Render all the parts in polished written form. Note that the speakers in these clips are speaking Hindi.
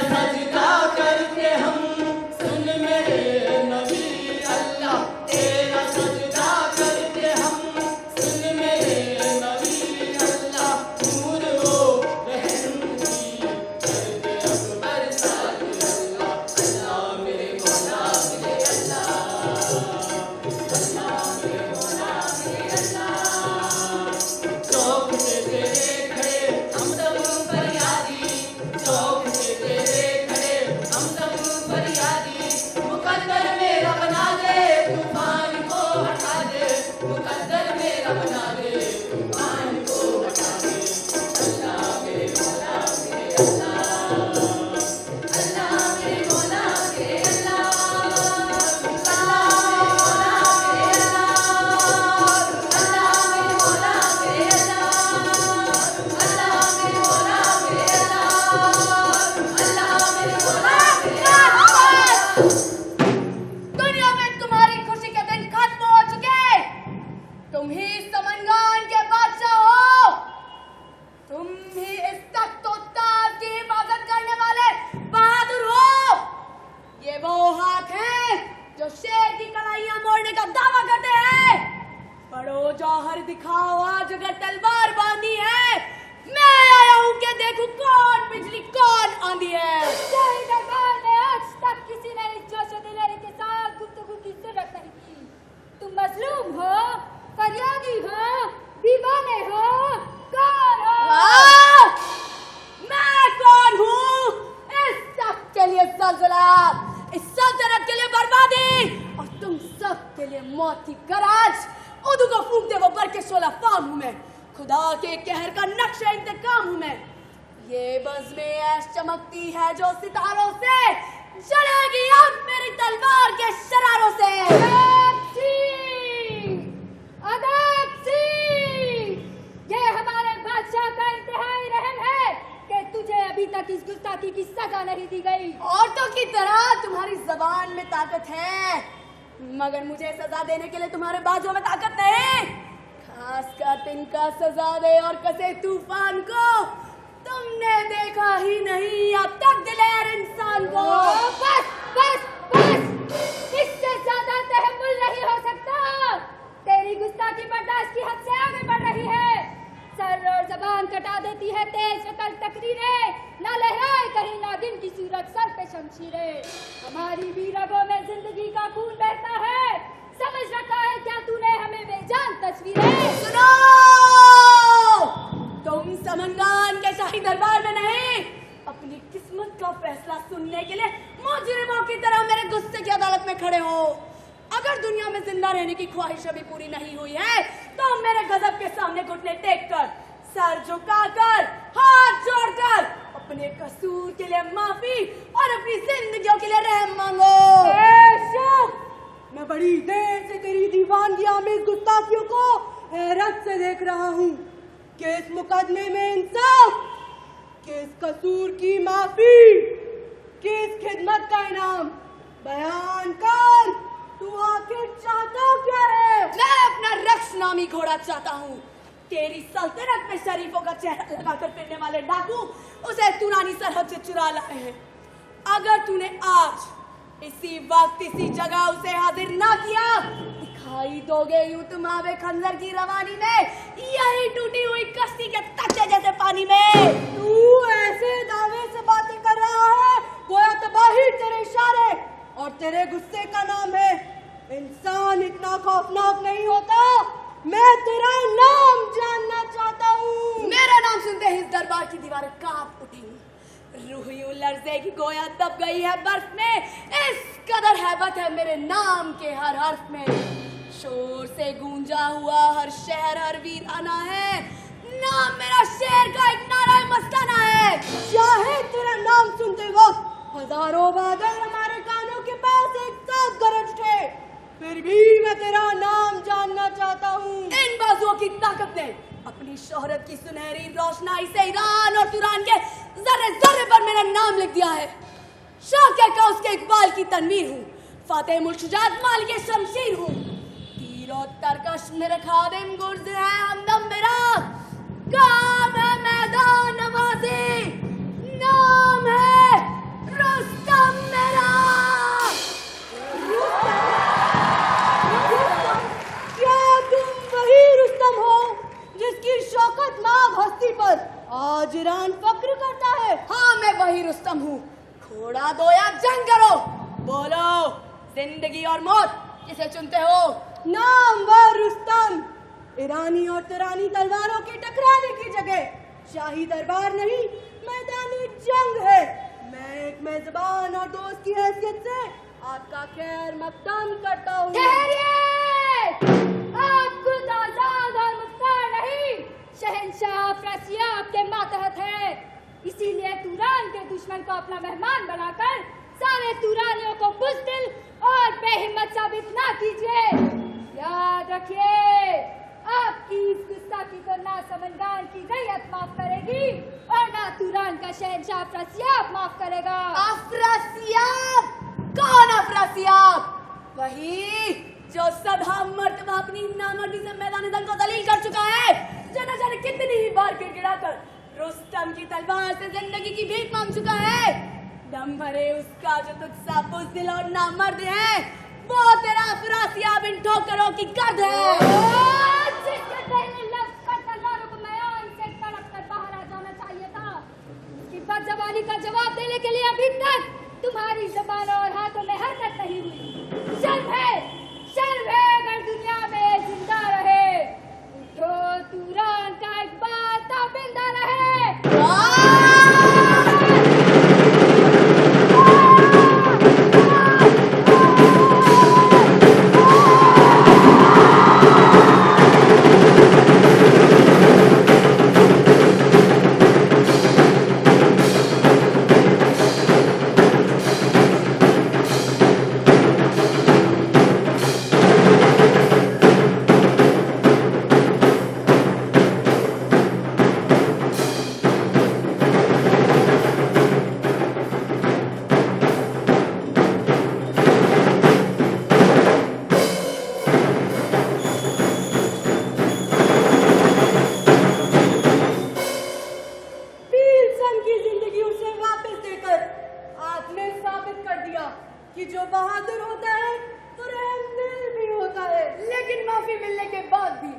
सजदा करके हम सुन मेरे दिखाओ आज अगर तलवार बांधी है। मैं आया हूँ कि देखूं कौन बिजली कौन आंधी है। शाही दरबार में आज तक किसी ने इस जोश व दिलेरी के साथ गुफ्तगू की जरूरत नहीं की। तुम मजलूम हो, फरियादी हो, दीवाने हो, कौन हो? मैं कौन हूँ? इस सब के लिए ज़ल्ज़ला, इस सल्तनत के लिए बर्बादी और तुम सब के लिए मौत की गरज। उदू को फूंक दे वो बर के 16 फाम हूँ मैं। खुदा के कहर का नक्शा इंतकाम हूँ मैं। ये बज़्म ऐश चमकती है जो सितारों से, जलेगी अब मेरी तलवार के शरारों से। ये हमारे बादशाह का इंतहाई रहम है कि तुझे अभी तक इस गुस्ताखी की सजा नहीं दी गई। औरतों की तरह तुम्हारी जबान में ताकत है, मगर मुझे सजा देने के लिए तुम्हारे बाजू में ताकत नहीं। खासकर तिनका सजा दे और कसे तूफान को तुमने देखा ही नहीं अब तक दिलेर इंसान को। बस बस बस, इससे ज्यादा तहम्मुल नहीं हो सकता। तेरी गुस्ताखी बर्दाश्त की हद से आगे बढ़ रही है। सर और जबान कटा देती है तेज वकल तकरीरें, ना लहराए कहीं नागिन की सूरत सर पे शमशीरें। हमारी भी रगों में जिंदगी का खून बहता है, समझ रखा है क्या तूने हमें बेजान तस्वीरें। सुनो, तुम समंगान के शाही दरबार में नहीं, अपनी किस्मत का फैसला सुनने के लिए मुजरिमों की तरह मेरे गुस्से की अदालत में खड़े हो। अगर दुनिया में जिंदा रहने की ख्वाहिश अभी पूरी नहीं हुई है तो मेरे गजब के सामने घुटने टेक कर, सर झुकाकर, हाथ जोड़कर अपने कसूर के लिए माफी और अपनी जिंदगियों के लिए रहम मांगो। मैं बड़ी देर से तेरी दीवानगी आमेज गुस्ताखियों को हैरत से देख रहा हूँ कि इस मुकदमे में इंसाफ, कि इस कसूर की माफी, कि इस खिदमत का इनाम बयान कर। तू आखिर चाहता क्या है? मैं अपना रक्स नामी घोड़ा चाहता हूँ। तेरी सल्तनत में शरीफों का चेहरा लगाकर फिरने वाले डाकू उसे तुरानी सरहद से चुरा लाए हैं। अगर तूने आज इसी वक्त इसी जगह उसे हाजिर ना किया, दिखाई दोगे यूं तुम आवे खंजर की रवानी में, यही टूटी हुई कश्ती के तख्ते जैसे पानी में। तू ऐसे दावे से बातें कर रहा है गोया तबाही तेरे इशारे और तेरे गुस्से का नाम है। इंसान इतना खौफनाक नहीं होता। मैं तेरा नाम जानना चाहता हूँ। मेरा नाम सुनते ही इस दरबार की दीवारें कांप उठेंगी, रूह यूं लर्जेगी गोया दब गई है बर्फ में। इस कदर हैबत है मेरे नाम के हर हर्फ में। शोर से गूंजा हुआ हर शहर हर वीराना है। नाम मेरा शेर का एक नारा मस्ताना है। चाहे तेरा नाम सुनते वक्त हजारों बादल हमारे कानों के पास एक साथ गरज उठे, फिर भी मैं तेरा नाम जानना चाहता हूँ। इन बाजुओं की ताकत ने अपनी शोहरत की सुनहरी रोशनाई से ईरान और तुरान के जर्रे जर्रे पर मेरा नाम लिख दिया है। शाह का उसके इकबाल की तनवीर हूँ, फातेह मुर्शिदात माल के शमशीर हूँ। तीरों तरकश मेरे खादिम गुर्ज है हमदम मेरा, काम है मैदान नवाज़ी, नाम है रुस्तम मेरा। क्या तुम वही रुस्तम हो जिसकी शौकत नाग हस्ती पर आज ईरान फक्र करता है? हाँ, मैं वही रुस्तम हूँ। घोड़ा दो या जंग करो, बोलो जिंदगी और मौत किसे चुनते हो? नाम व रुस्तम, ईरानी और तुरानी तलवारों के टकराने की जगह शाही दरबार नहीं, मैदानी जंग है। मैं एक मेजबान और दोस्त की हैसियत से आपका खैर मकदम करता हूँ। आप खुद आजाद और मुख्तार नहीं, शहंशाह अफरासिया आपके मातहत है। इसीलिए तुरान के दुश्मन को अपना मेहमान बनाकर सारे तुरानियों को बुज़दिल और बेहिम्मत साबित ना कीजिए। याद रखिए, आपकी इस गुस्ताखी को ना समंगान की रैयत माफ करेगी और ना तुरान का शहंशाह अफरासियाब माफ करेगा। अफरासियाब? कौन अफरासियाब? वही जो सदा मर्तबा अपनी नामर्दी से मैदान जंग को दलील कर चुका है, जो न जाने कितनी ही बार गिड़गिड़ा कर रुस्तम की तलवार से जिंदगी की भीख मांग चुका है। दम भरे उसका जो तुझसा बुज़दिल और नामर्द है, वो तेरा अफरासियाब इन ठोकरों की गर्द है। जिसके सवाली का जवाब देने के लिए अभी तक तुम्हारी जबान और हाथों में हरकत नहीं हुई। शर्म है अगर दुनिया में जिंदा रहे। उठो तुरान का एक बार ताबिंदा रहे। कि जो बहादुर होता है तो रहमदिल भी होता है। लेकिन माफी मिलने के बाद भी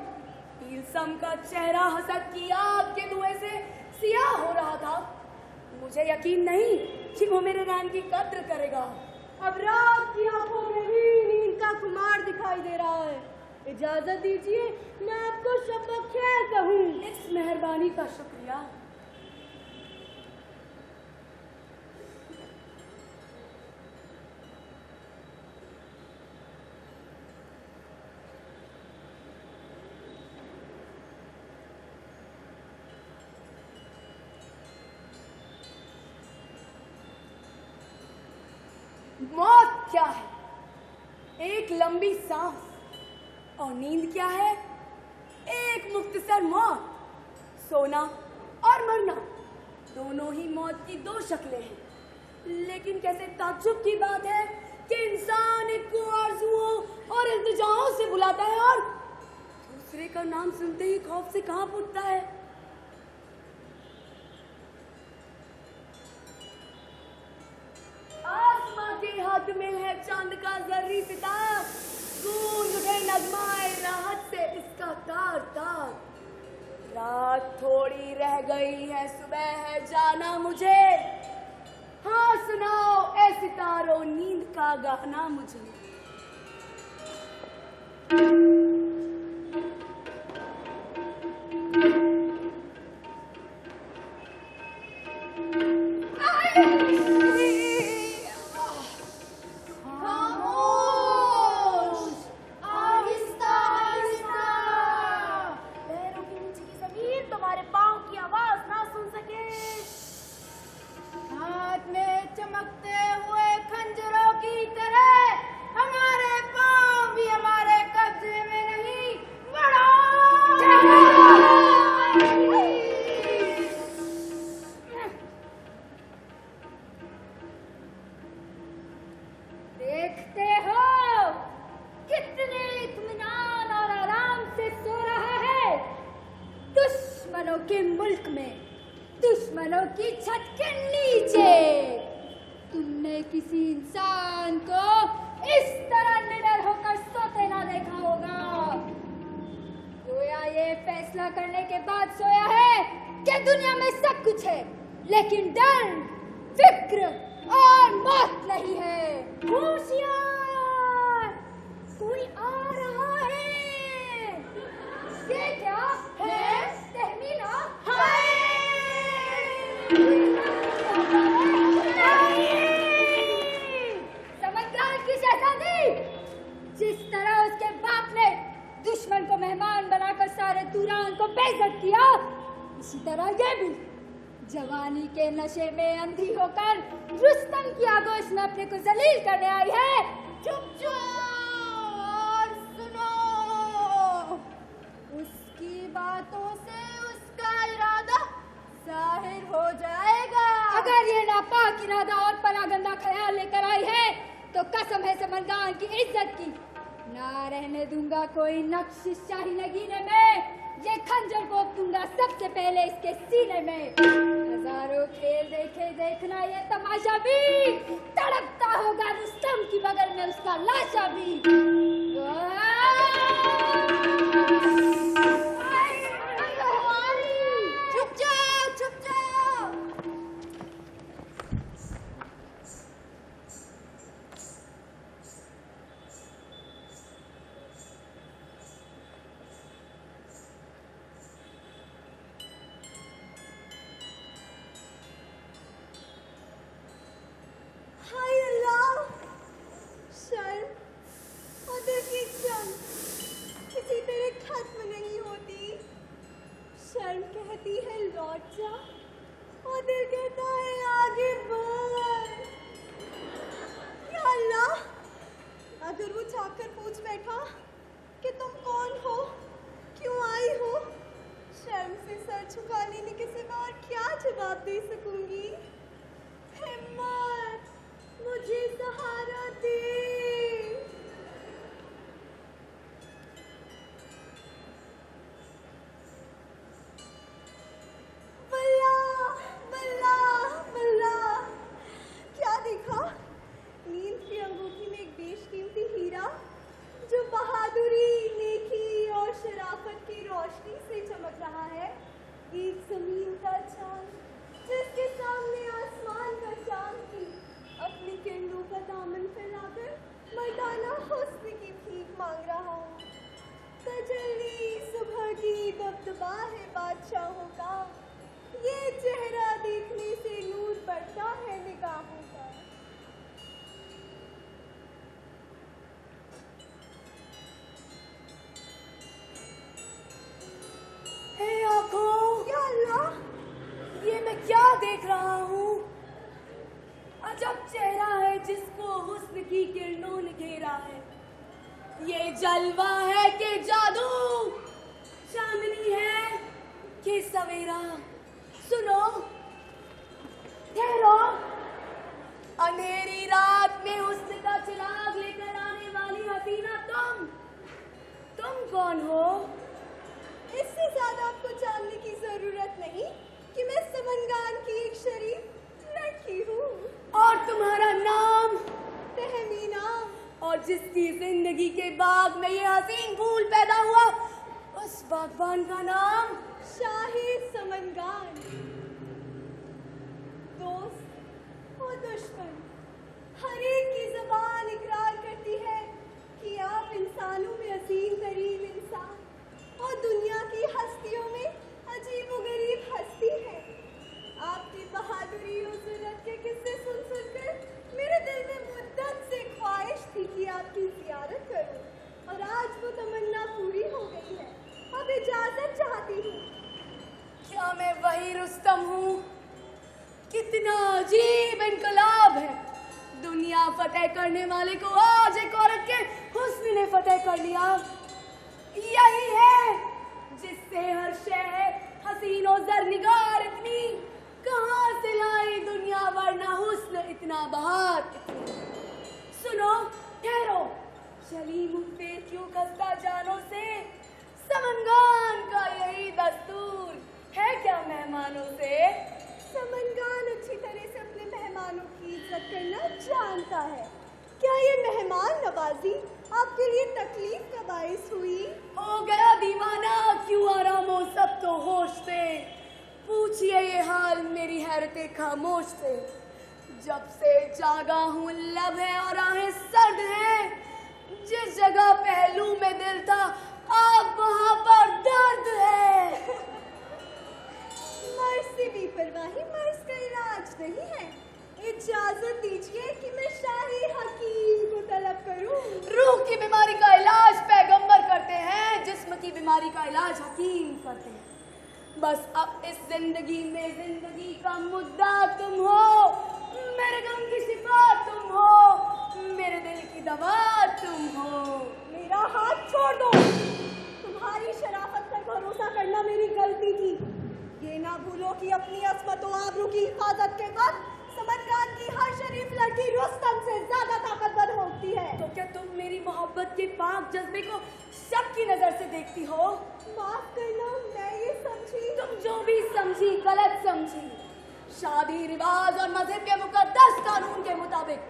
पीलसम का चेहरा हसद की आग के धुएं से सियाह हो रहा था। मुझे यकीन नहीं कि वो मेरे रैन की कद्र करेगा। अब रात की आंखों में भी नींद का खुमार दिखाई दे रहा है। इजाजत दीजिए मैं आपको शब खैर कहूँ। इस मेहरबानी का शुक्रिया। मौत क्या है? एक लंबी सांस। और नींद क्या है? एक मुख्तसर मौत। सोना और मरना दोनों ही मौत की दो शक्लें हैं। लेकिन कैसे ताज्जुब की बात है कि इंसान एक को आरज़ुओं और इल्तिजाओं से बुलाता है और दूसरे का नाम सुनते ही खौफ से कांप उठता है। आसमां के हाथ में है चांद का जर्री सितार। गूंज उठे नगमाए राहत से इसका तार तार। रात थोड़ी रह गई है, सुबह है जाना मुझे। हाँ सुनाओ ऐ सितारों नींद का गाना मुझे। के मुल्क में दुश्मनों की छत के नीचे तुमने किसी इंसान को इस तरह निडर होकर सोते ना देखा होगा। गोया ये फैसला करने के बाद सोया है कि दुनिया में सब कुछ है, लेकिन डर, फिक्र और मौत नहीं है। होशियार, कोई आ रहा है। ये क्या है? तहमीना है। समझदार की शहजादी, जिस तरह उसके बाप ने दुश्मन को मेहमान बनाकर सारे तुरान को बेइज्जत किया, इसी तरह ये भी जवानी के नशे में अंधी होकर रुस्तम की आगोश में अपने को जलील करने आई है। चुप जाओ और सुनो। उसकी बातों से उसका इरादा जाहिर हो जाएगा। अगर ये नापाक इरादा और परागंदा ख्याल लेकर आई है तो कसम है समरगान की इज्जत की, ना रहने दूंगा कोई नक्श शाही नगीने में। ये खंजर को दूंगा सबसे पहले इसके सीने में। हजारों खेल देखे देखना ये तमाशा भी, तड़पता होगा रुस्तम की बगल में उसका लाशा भी। चुप जाओ, चुप जाओ। आकर पूछ बैठा कि तुम कौन हो, क्यों आई हो। शर्म से सर झुका लेने के सिवा और क्या जवाब दे सकूंगी। हिम्मत, मुझे सहारा दे। बल्ला बल्ला बल्ला। क्या देखा? नींद की अंगूठी में एक बेशकीमती हीरा जो बहादुरी, नेकी और शराफत की रोशनी से चमक रहा है। एक जमीन का चांद जिसके सामने आसमान का चांद थी, अपनी किरणों का दामन फैलाकर मर्दाना हुस्न की भीख मांग रहा हूँ। तजल्ली सुबह की दबदबा है बादशाहों का, ये चेहरा देखने से नूर बढ़ता है निगाहों का। हे आँखों, या अल्लाह, ये मैं क्या देख रहा हूँ? अजब चेहरा है जिसको हुस्न की किरणों ने घेरा है। ये जलवा है कि जादू, चांदनी है कि सवेरा। सुनो, ठहरो, अंधेरी रात में हुस्न का चिराग लेकर आने वाली हसीना तुम कौन हो? इससे ज्यादा आपको जानने की जरूरत नहीं कि मैं समनगान की एक शरीफ लड़की हूँ। और तुम्हारा नाम? तहमीना। और जिसकी जिंदगी के बाग में ये हसीन फूल पैदा हुआ, उस बागबान का नाम? शाहिद समनगान। दोस्त और दुश्मन, हर एक की ज़बान इकरार करती है कि आप इंसानों में अजीम तरीन इंसान और दुनिया की हस्तियों में अजीबोगरीब हस्ती है। आपकी बहादुरी और जुर्रत के किस्से सुन सुनकर मेरे दिल में मुद्दत से ख्वाहिश थी कि आपकी ज़ियारत करूं, और आज वो तमन्ना पूरी हो गई है। अब इजाज़त चाहती हूँ। क्या मैं वही रुस्तम हूँ? कितना अजीब इनकलाब है। दुनिया फतेह करने वाले को आज एक औरत के हुस्न ने फतेह कर लिया। यही है जिससे हर शहर हसीन और ज़रनिगार इतनी कहाँ से लाई दुनिया, वरना हुस्न इतना बहार इतनी। सुनो, ठहरो, चली मुँह पे क्यों खस्ता जानों से, समनगान का यही दस्तूर है क्या मेहमानों से? समनगान अच्छी तरह से अपने मेहमानों की इज्जत करना जानता है। क्या ये मेहमान नवाजी आपके लिए तकलीफ का बाइस हुई? हो गया दीवाना, क्यों आराम हो सब तो होश से। पूछिए ये हाल मेरी हैरते खामोश से। जब से जागा हूँ लब है और आहें सर्द हैं, जिस जगह पहलू में दिल था अब वहाँ पर दर्द है। मर्ज से बेपरवाही मर्ज का इलाज नहीं है। इजाजत दीजिए कि मैं शाही हकीम को तलब करूं। रूह की बीमारी का इलाज पैगंबर करते हैं, जिस्म की बीमारी का इलाज हकीम करते हैं। बस अब इस जिंदगी में जिंदगी का मुद्दा तुम हो, मेरे गम की शिफा तुम हो, मेरे दिल की दवा तुम हो। मेरा हाथ छोड़ दो। तुम्हारी शराफत पर भरोसा करना मेरी गलती थी। ये ना भूलो कि अपनी अस्मत और आबरू की हिफाजत के बाद समनगान की हर शरीफ लड़की रुस्तम से ज्यादा ताकतवर होती है। तो क्या तुम मेरी मोहब्बत के पाक जज्बे को शक की नजर से देखती हो? माफ करना, मैं ये समझी। तुम जो भी समझी गलत समझी। शादी रिवाज और मजहब के मुकद्दस कानून के मुताबिक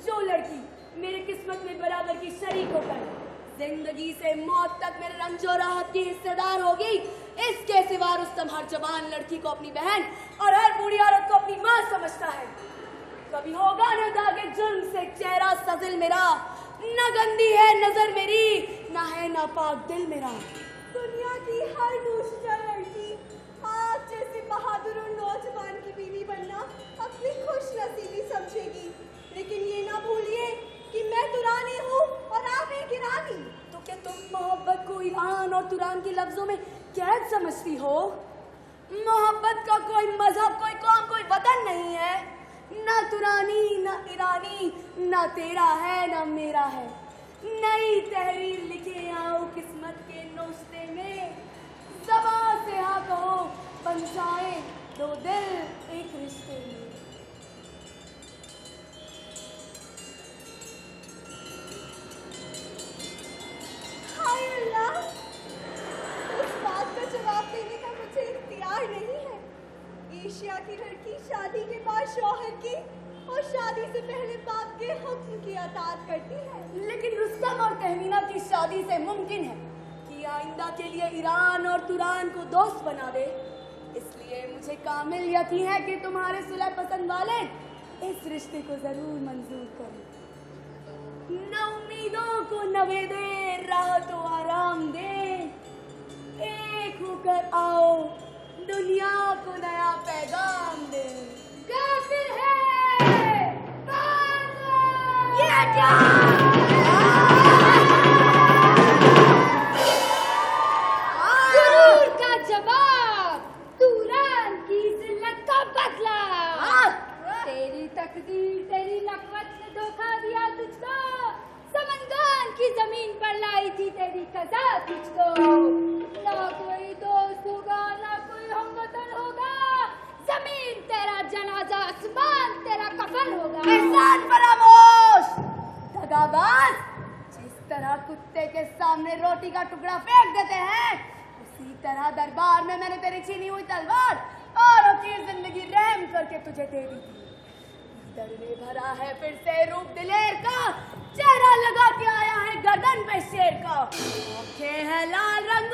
जो लड़की मेरे किस्मत में बराबर की शरीक होकर जिंदगी से मौत तक मेरे रंजो राहत की हिस्सेदार होगी, इसके सिवा रुस्तम हर जवान लड़की को अपनी बहन और हर बूढ़ी औरत को अपनी माँ समझता है। कभी होगा न दागे जुल्म से चेहरा सजिल मेरा, न गंदी है नजर मेरी, न है नापाक दिल मेरा। दुनिया की हर दूसरा लड़की आप जैसे बहादुर और नौजवान की बीवी बनना अपनी खुशनसीबी समझेगी, लेकिन ये ना भूलिए कि मैं तुरानी हूँ और आप एक ईरानी। तो क्या तुम मोहब्बत को ईरान और तुरान के लफ्जों में कैद समझती हो? मोहब्बत का कोई मजहब, कोई कौम, कोई वतन नहीं है। ना तुरानी, ना ईरानी, ना तेरा है ना मेरा है। नई तहरीर लिखे आओ किस्मत के नोश्ते में, ज़बां से हाँ कहो बन जाए दो दिल एक रिश्ते में। हाय अल्लाह, उस बात का जवाब देने का मुझे इख्तियार नहीं है। एशिया की लड़की शादी के बाद शौहर की और शादी से पहले बाप के हुक्म की अताअत करती है। लेकिन रुस्तम और तहमीना की शादी से मुमकिन है कि आइंदा के लिए ईरान और तुरान को दोस्त बना दे। इसलिए मुझे कामिल यकीन है कि तुम्हारे सुलह पसंद वाले इस रिश्ते को जरूर मंजूर करें। न उम्मीदों को नवे दे, राह तो आराम दे, एक होकर आओ दुनिया को नया पैगाम दे। काफिर है ये क्या? गुरूर का जवाब, तुरान की जिल्लत का बदला। तेरी तकदीर, तेरी नकवत ने धोखा दिया तुझको। समंगान की जमीन पर लाई थी तेरी कज़ा तुझको। ना कोई दोस्त होगा, ना कोई हमवतन होगा। जमीन तेरा जनाजा, आसमान तेरा कफन होगा। एहसान फरामोश, दगाबाज। जिस तरह कुत्ते के सामने रोटी का टुकड़ा फेंक देते हैं, उसी तरह दरबार में मैंने तेरी छीनी हुई तलवार और अपनी जिंदगी रहम करके तुझे दे दी थी। दर में भरा है फिर से रूप दिलेर का, चेहरा लगा के आया है गर्दन पे शेर का। आंखें हैं लाल रंग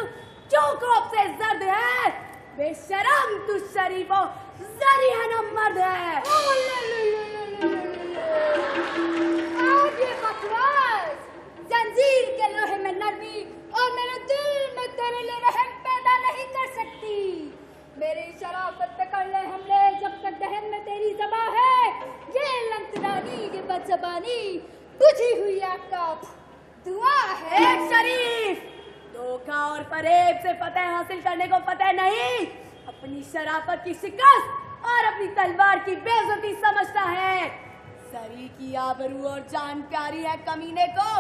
जो खौफ से जर्द है, बेशरम तू शरीफो जरी है न मर्द है। आगे बकवास, जंजीर के लोहे में नरमी और मेरे दिल में तेरे लिए रहम पैदा नहीं कर सकती। मेरी शराफत पे कर ले हमले जब तक दहन में तेरी ज़बां है। ये लंतरानी, ये बदज़बानी बुझी हुई आफ्ताब दुआ है। शरीफ, धोखा और फरेब से फतेह हासिल करने को फतेह नहीं, अपनी शराफत की शिकस्त और अपनी तलवार की बेइज्जती समझता है। सरी की आबरू और जान प्यारी है कमीने को,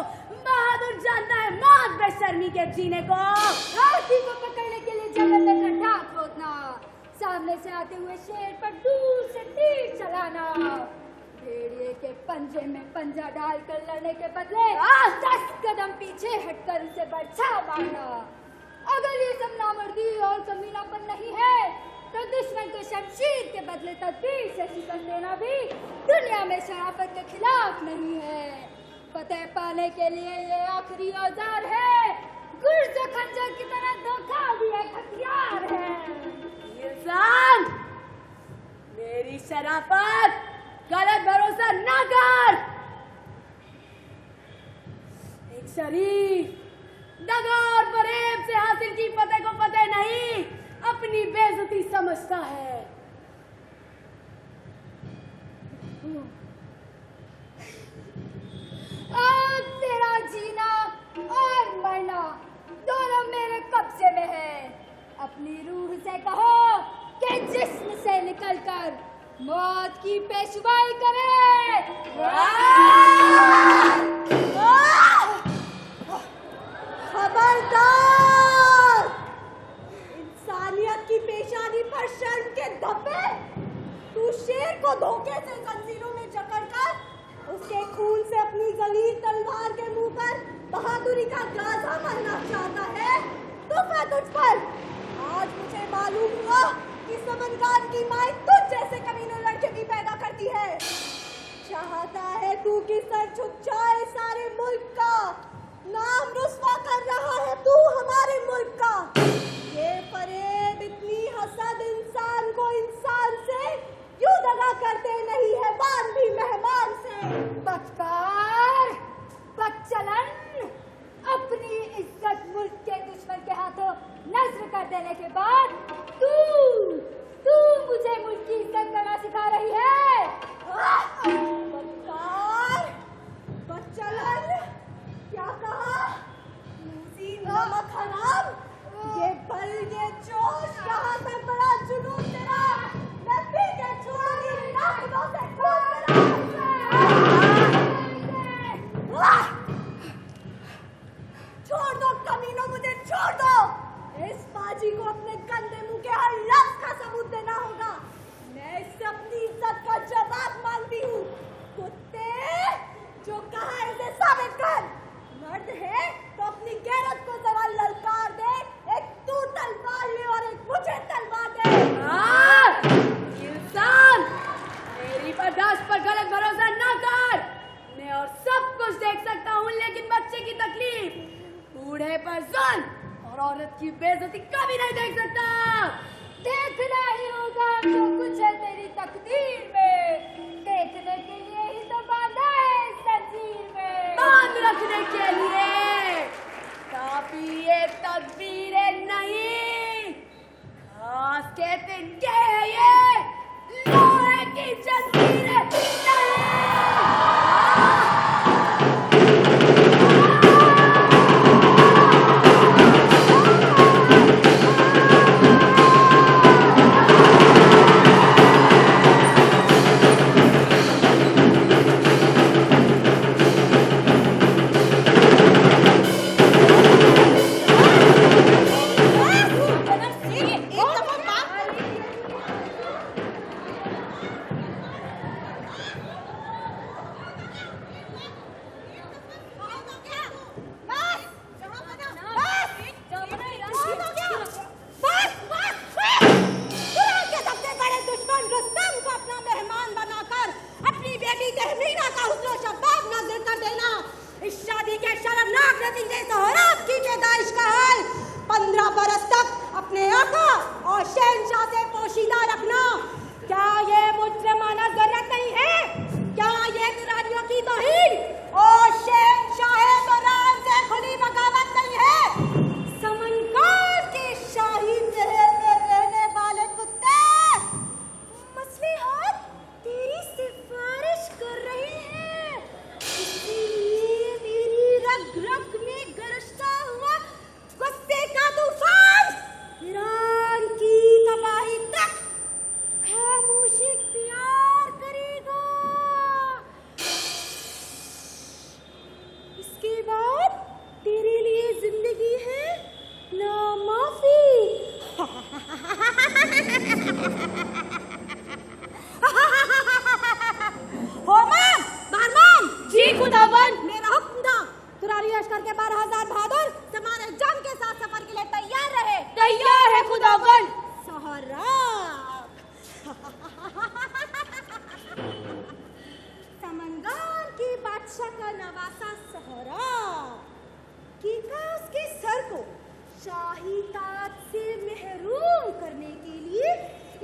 बहादुर जानता है मौत बेशर्मी के जीने को। हाथी को पकड़ने के लिए जंगल में गड्ढा खोदना, सामने से आते हुए शेर पर दूर से तीर चलाना, भेड़िए के पंजे में पंजा डालकर लड़ने के बदले 10 कदम पीछे हटकर उसे बरछा मारना। अगर ये सब नामर्दी और कमीनापन नहीं है, तो दुश्मन को शमशीर के बदले तदबीर से शिकस्त देना भी दुनिया में शराफत के खिलाफ नहीं है। फतेह पाने के लिए ये आखिरी औजार है, गुर्ज और खंजर की तरह धोखा भी एक हथियार है। इंसान, मेरी शराफत गलत भरोसा ना कर। एक शरीफ दगा और फरेब से हासिल की फतेह को फतेह नहीं, अपनी बेइज्जती समझता है। अब तेरा जीना और मरना दोनों मेरे कब्जे में है। अपनी रूह से कहो कि जिस्म से निकलकर मौत की पेशवाई करे। खबरदार! इंसानियत की पेशानी पर शर्म के धब्बे! तू शेर को धोखे से जंजीरों में जकड़कर उसके खून से अपनी जलील तलवार के मुंह पर बहादुरी का गाजा मरना चाहता है। तोहफा तुझ पर। आज मुझे मालूम हुआ कि समनगान की माई तुझ जैसे कमीने लड़के भी पैदा करती है। चाहता है तू कि सर झुक जाए सारे मुल्क का, नाम रुस्वा कर रहा है तू हमारे मुल्क का। ये फरेब इतनी हसद इंसान को इंसान से क्यों दगा करते नहीं है बान भी मेहमान से। बदकार, बदचलन, अपनी इज्जत मुल्क के दुश्मन के हाथों नज्र कर देने के बाद तू मुझे मुल्क की इज्जत करना सिखा रही है। बदकार, बदचलन, क्या कहा? लूसी नमक हराम, ये बल, ये जोश, यहाँ तक बड़ा जुनून तेरा, मैं पी के छोड़ूंगी नाखूनों से खून तेरा। औरत की बेइज्जती कभी नहीं देख सकता। देखना ही होगा जो कुछ है तेरी तकदीर में, देखने के लिए ही तो बांधा है इस जंजीर में। बांध रखने के लिए काफी ये तदबीरें नहीं, खास कहते हैं ये लोहे की जंजीरें नहीं। शाही ताज से महरूम करने के लिए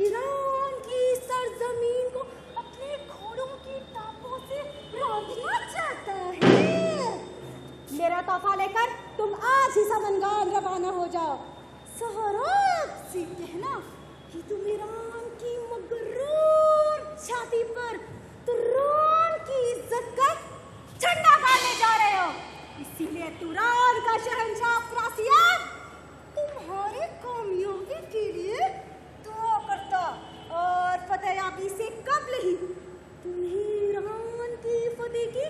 ईरान की सरजमीन को अपने घोड़ों की टापों से रौंदना चाहता है। मेरा तोहफा लेकर तुम आज ही समनगान रवाना हो जाओ। सोहराब से कहना कि तुम ईरान की मगरूर छाती पर तुरान की इज्जत का झंडा गाड़ने जा रहे हो। इसीलिए तुरान का शहंशाह अफरासियाब तुम्हारे कामयाबी के लिए दुआ करता और फतेहयाबी से कब्ल ही तुम्हें ईरान की फतेह की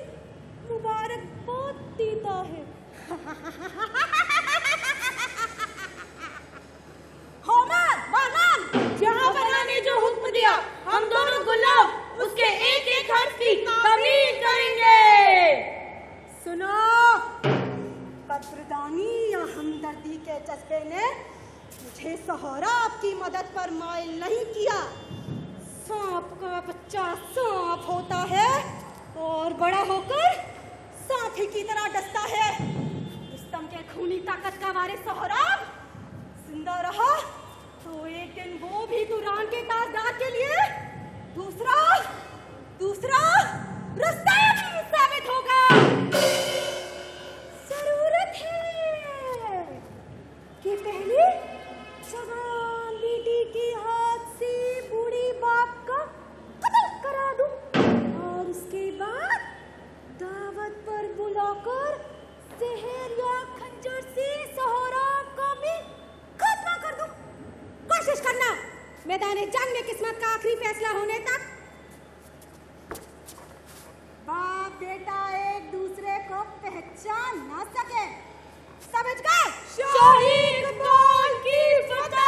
मुबारकबाद देता है। जहाँ बना ने जो हुक्म दिया हम दोनों गुलाम उसके एक एक हर्फ की तमीर करेंगे। सुनो, कद्रदानी या हमदर्दी के जज्बे ने मुझे सोहराब की मदद पर माइल नहीं किया। सांप का बच्चा सांप होता है और बड़ा होकर सांप की तरह डसता है। रुस्तम के खूनी ताकत का वारिस सोहराब जिंदा रहा तो एक दिन वो भी तुरान के ताजदार के लिए दूसरा रुस्तम साबित होगा। जरूरत है कि पहले जवान बेटी के हाथ से बूढ़ी बाप का कत्ल करा दूं और उसके बाद दावत पर बुलाकर जहर या खंजर से सोहराब का भी खात्मा कर दूं। कोशिश करना मैदान जंग में किस्मत का आखिरी फैसला होने तक बाप बेटा एक दूसरे को पहचान ना सके। समझ गए? शाही इकबाल की फतेह।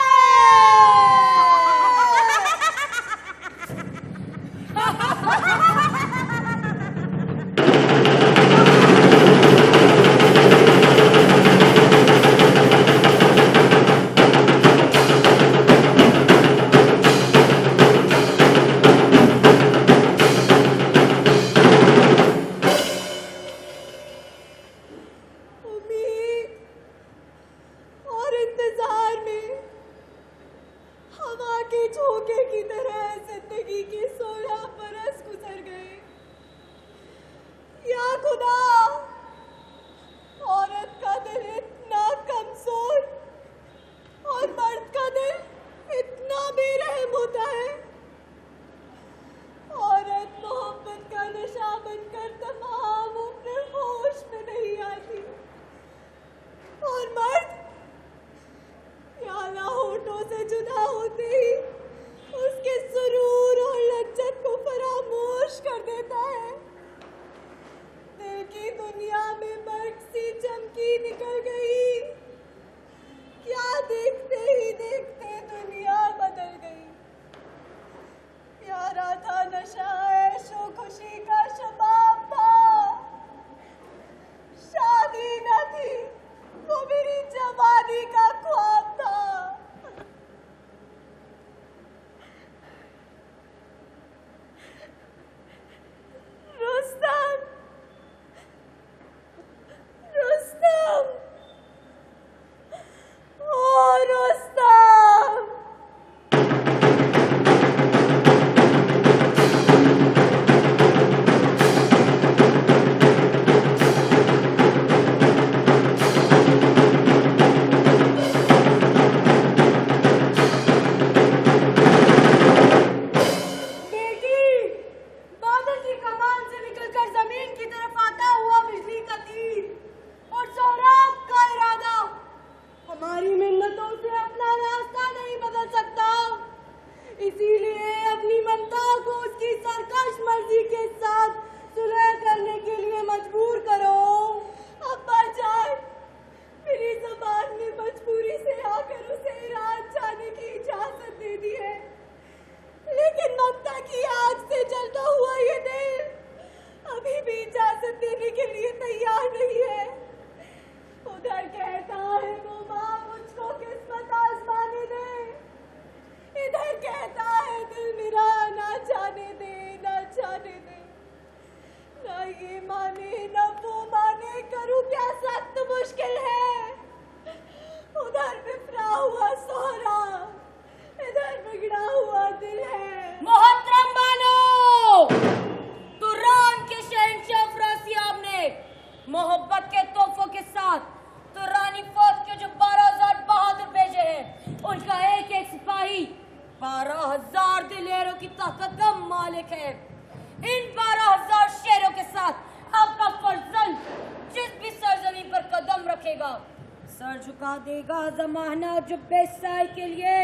धोखा देगा जमाना जब बेसाई के लिए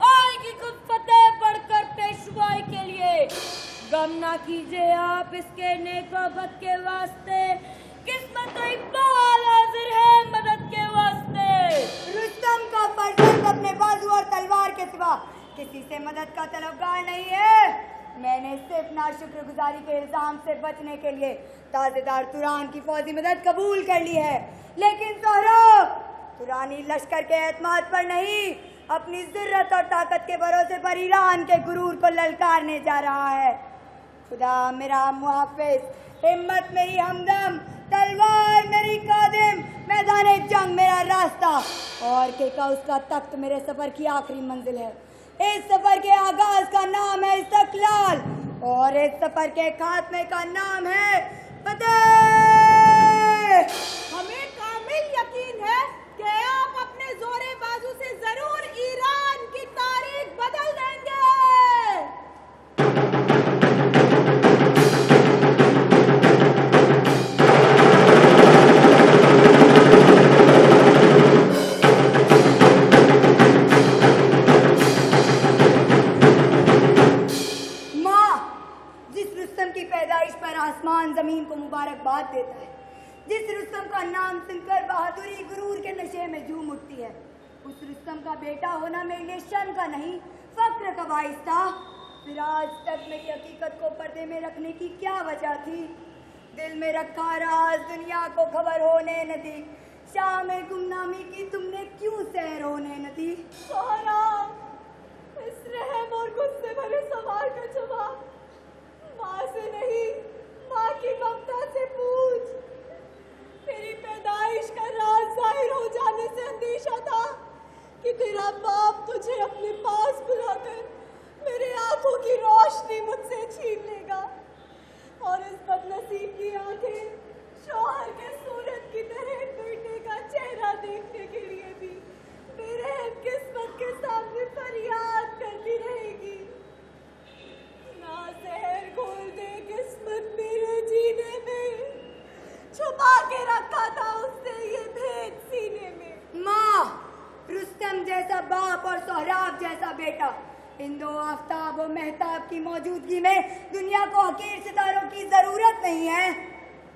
आएगी खुद फतेह बढ़कर पेशवाई के लिए। गम ना कीजिए आप इसके नेक व बद के वास्ते, किस्मत तो इकबाल हाजिर है मदद के वास्ते। रुस्तम का फर्जंद अपने बाजू और तलवार के सिवा किसी से मदद का तलबगार नहीं है। मैंने सिर्फ नाशुक्रगुजारी के इल्जाम से बचने के लिए ताजेदार तुरान की फौजी मदद कबूल कर ली है, लेकिन सोहराब तुरानी लश्कर के एतमाद पर नहीं, अपनी जुर्रत और ताकत के भरोसे पर ईरान के गुरूर को ललकारने जा रहा है। खुदा मेरा मुहाफिज, हिम्मत मेरी हमदम, तलवार मेरी कादिम, मैदान जंग मेरा रास्ता और केका उसका तख्त मेरे सफर की आखिरी मंजिल है। इस सफर के आगाज का नाम है इस्तकलाल और इस सफर के खात्मे का नाम है फतेह। हमें कामिल यकीन है कि आप अपने जोरे बाजू से जरूर ईरान की तारीख बदल देंगे। आसमान जमीन को मुबारकबाद देता है, जिस रुस्तम का नाम सुनकर बहादुरी गुरूर के नशे में झूम उठती है, उस रुस्तम का बेटा होना मेरे लिए शर्म का नहीं फक्र का बाइस था। फिर आज तक मेरी हकीकत को पर्दे में रखने की क्या वजह थी? दिल में रखा राज दुनिया को खबर होने न दी, शाम में गुमनामी की तुमने क्यों सैर होने न दी? इस रहम और गुस्से भरे सवाल का जवाब माँ से नहीं, माँ की ममता से पूछ। तेरी पैदाइश का राज जाहिर हो जाने से अंदेशा था कि तेरा बाप तुझे अपने पास बुलाकर मेरे आंखों की रोशनी मुझसे छीन लेगा और इस बदनसीब की आंखें शौहर के सूरत की तरह बेटे का चेहरा देखने के लिए भी मेरे किस्मत के सामने फरियाद करती रहेगी। ना जहर घोल दे किस्मत मेरे जीने में, छुपा के रखा था उसने ये भेद सीने में। माँ, रुस्तम जैसा बाप और सोहराब जैसा बेटा, इन दो आफ्ताब और मेहताब की मौजूदगी में दुनिया को हकीर सितारों की जरूरत नहीं है।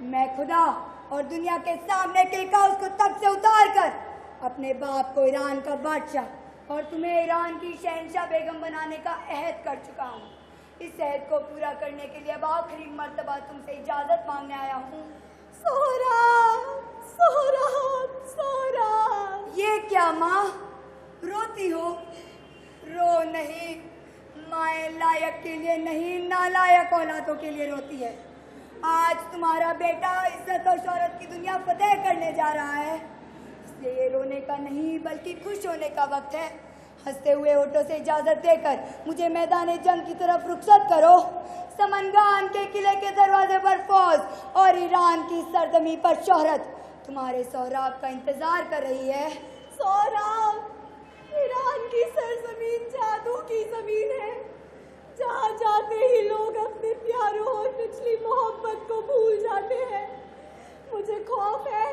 मैं खुदा और दुनिया के सामने केका उसको तब से उतार कर अपने बाप को ईरान का बादशाह और तुम्हें ईरान की शहंशाह बेगम बनाने का अहद कर चुका हूँ। इस अहद को पूरा करने के लिए अब आखिरी मर्तबा तुमसे इजाजत मांगने आया हूँ। सोहराब, सोहराब, सोहराब। ये क्या माँ, रोती हो? रो नहीं, माए लायक के लिए नहीं, नालायक औलादों के लिए रोती है। आज तुम्हारा बेटा इज्जत और शौहरत की दुनिया फतेह करने जा रहा है, इसलिए ये रोने का नहीं बल्कि खुश होने का वक्त है। हंसते हुए होठों से इजाजत देकर मुझे मैदान जंग की तरफ रुखसत करो। समनगान के किले के दरवाजे पर फौज और ईरान की सरजमी पर शौहरत तुम्हारे सोहराब का इंतजार कर रही है। सोहराब, ईरान की सरजमीन जादू की जमीन है, जहाँ जाते ही लोग अपने प्यारों और पिछली मोहब्बत को भूल जाते हैं। मुझे खौफ है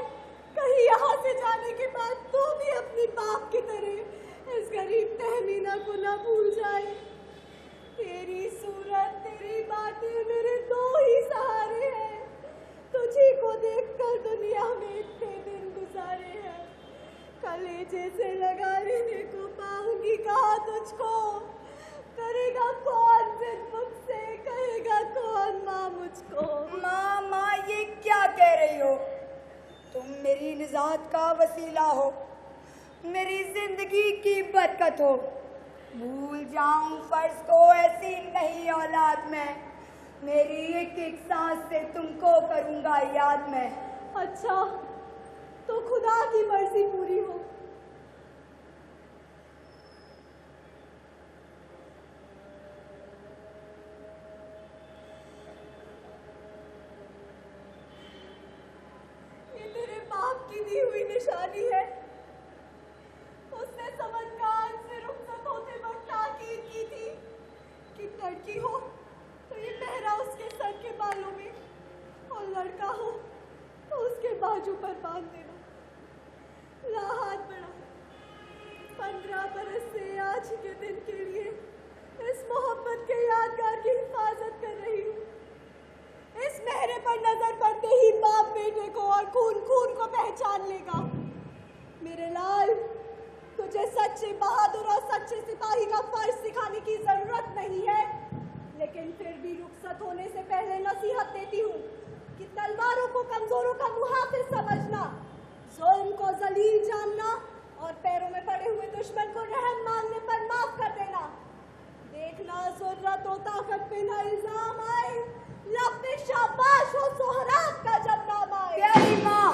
कहीं यहाँ से जाने के बाद तू भी अपनी बाप की तरह इस गरीब तहमीना को ना भूल जाए। तेरी सूरत, तेरी बातें मेरे दो ही सहारे हैं। तुझी को देखकर दुनिया में इतने दिन गुजारे हैं, कलेजे से लगा लेने को पाऊंगी कहाँ तुझको। करेगा कौन जिद मुझसे, कहेगा कौन माँ मुझको। माँ, माँ ये क्या कह रही हो? तुम मेरी निजात का वसीला हो, मेरी जिंदगी की बरकत हो। भूल जाऊं फर्ज को ऐसी नहीं औलाद में, मेरी एक एक सांस से तुमको करूंगा याद में। अच्छा, तो खुदा की मर्जी पूरी हो। ये तेरे बाप की दी हुई निशानी है। उसने समनगान से रुखसत होते वक्त ताकीद की थी कि लड़की हो तो ये पहरा उसके सर के बालों में और लड़का हो तो उसके बाजू पर बांध देना। ला हाथ बढ़ा। 15 बरस से आज के दिन के लिए इस मोहब्बत के यादगार की हिफाजत कर रही हूँ। इस मेहरे पर नजर पड़ते ही बाप बेटे को और खून खून को पहचान लेगा। मेरे लाल, तुझे सच्चे बहादुर और सच्चे सिपाही का फर्ज सिखाने की जरूरत नहीं है, लेकिन फिर भी रुखसत होने से पहले नसीहत देती हूँ कि तलवारों को कमजोरों का मुहाफिज समझना, जुल्म को जलील जानना और पैरों में पड़े हुए दुश्मन को रहम मांगने पर माफ कर देना। देखना ज़ुर्रत और ताकत पे ना इल्जाम आए, लब पे शाबाश हो सोहराब का जब नाम आए। प्यारी माँ,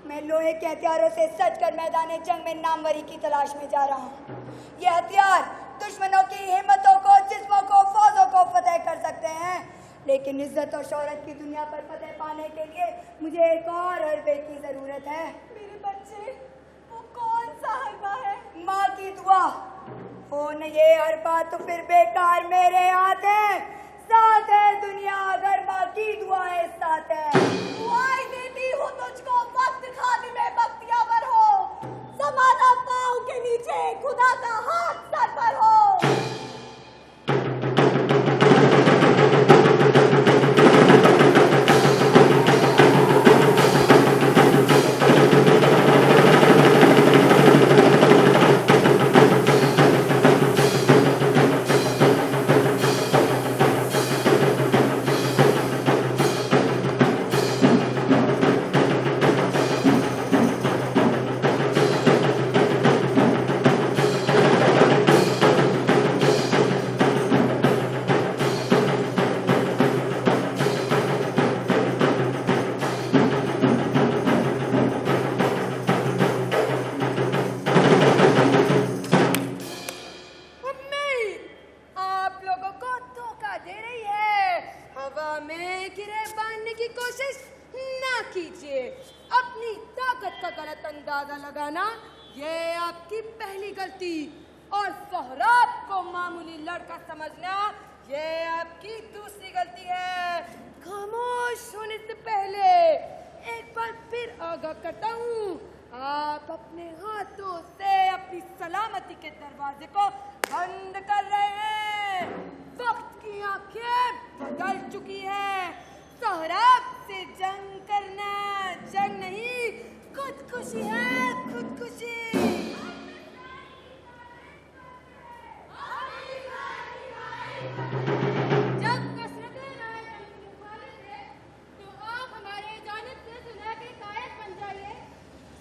मैं लोहे के हथियारों से सजकर मैदान जंग में नामवरी की तलाश में जा रहा हूँ। ये हथियार दुश्मनों की हिम्मतों को, जिस्मों को, फौजों को फतेह कर सकते हैं, लेकिन इज्जत और शौहरत की दुनिया पर फतेह पाने के लिए मुझे एक और हरबे की जरूरत है। मेरे बच्चे, वो कौन सा हरबा है? माँ की दुआ। हो न ये हरबा तो फिर बेकार मेरे हाथ है। साथ है दुनिया अगर माँ की दुआएं साथ है। दुआएं देती हूँ तुझको, वक्त खादिमे बख्तियावर हो, ज़माना पाँव के नीचे, खुदा का हाथ सर पर हो। लगाना ये आपकी पहली गलती, और सोहराब को मामूली लड़का समझना ये आपकी दूसरी गलती है। खामोश होने से पहले एक बार फिर आगाह करता हूँ, आप अपने हाथों से अपनी सलामती के दरवाजे को बंद कर रहे हैं। वक्त की आंखें बदल चुकी हैं। सोहराब से जंग करना जंग नहीं, खुदकुशी है, खुदकुशी। जब कसरतें राय मुखालिफ है, तो आप हमारे जानिब से सुलह के कायद बन जाइए।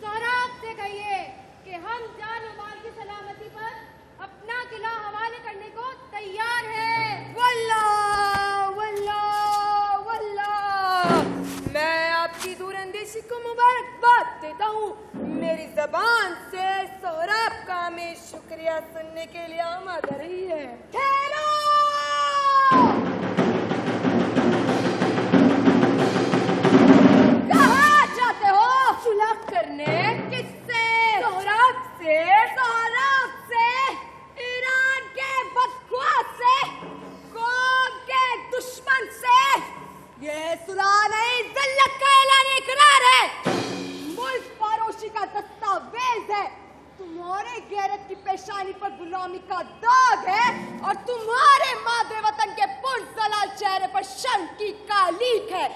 सोहराब से कहिए कि हम जान और माल की सलामती पर अपना किला हवाले करने को तैयार हैं। वल्लाह वल्लाह वल्लाह, मैं आपकी दूरंदेशी को मुबारकबाद देता हूँ। मेरी जबान से सोहराब का हमें शुक्रिया सुनने के लिए आमादा रही है। ठहरो! कहाँ जाते हो? सुलह करने? किससे? सोहराब से? सोहराब से, ईरान के बदख्वाह से, कौम के दुश्मन से। ये सुलह नहीं, जिल्लत का ऐलान इकरार है। मुल्क फरोशी का दस्तावेज है। तुम्हारे गैरत की पेशानी पर गुलामी का दाग है, और तुम्हारे मादे वतन के पुरजलाल चेहरे पर शर्म की कालीक है।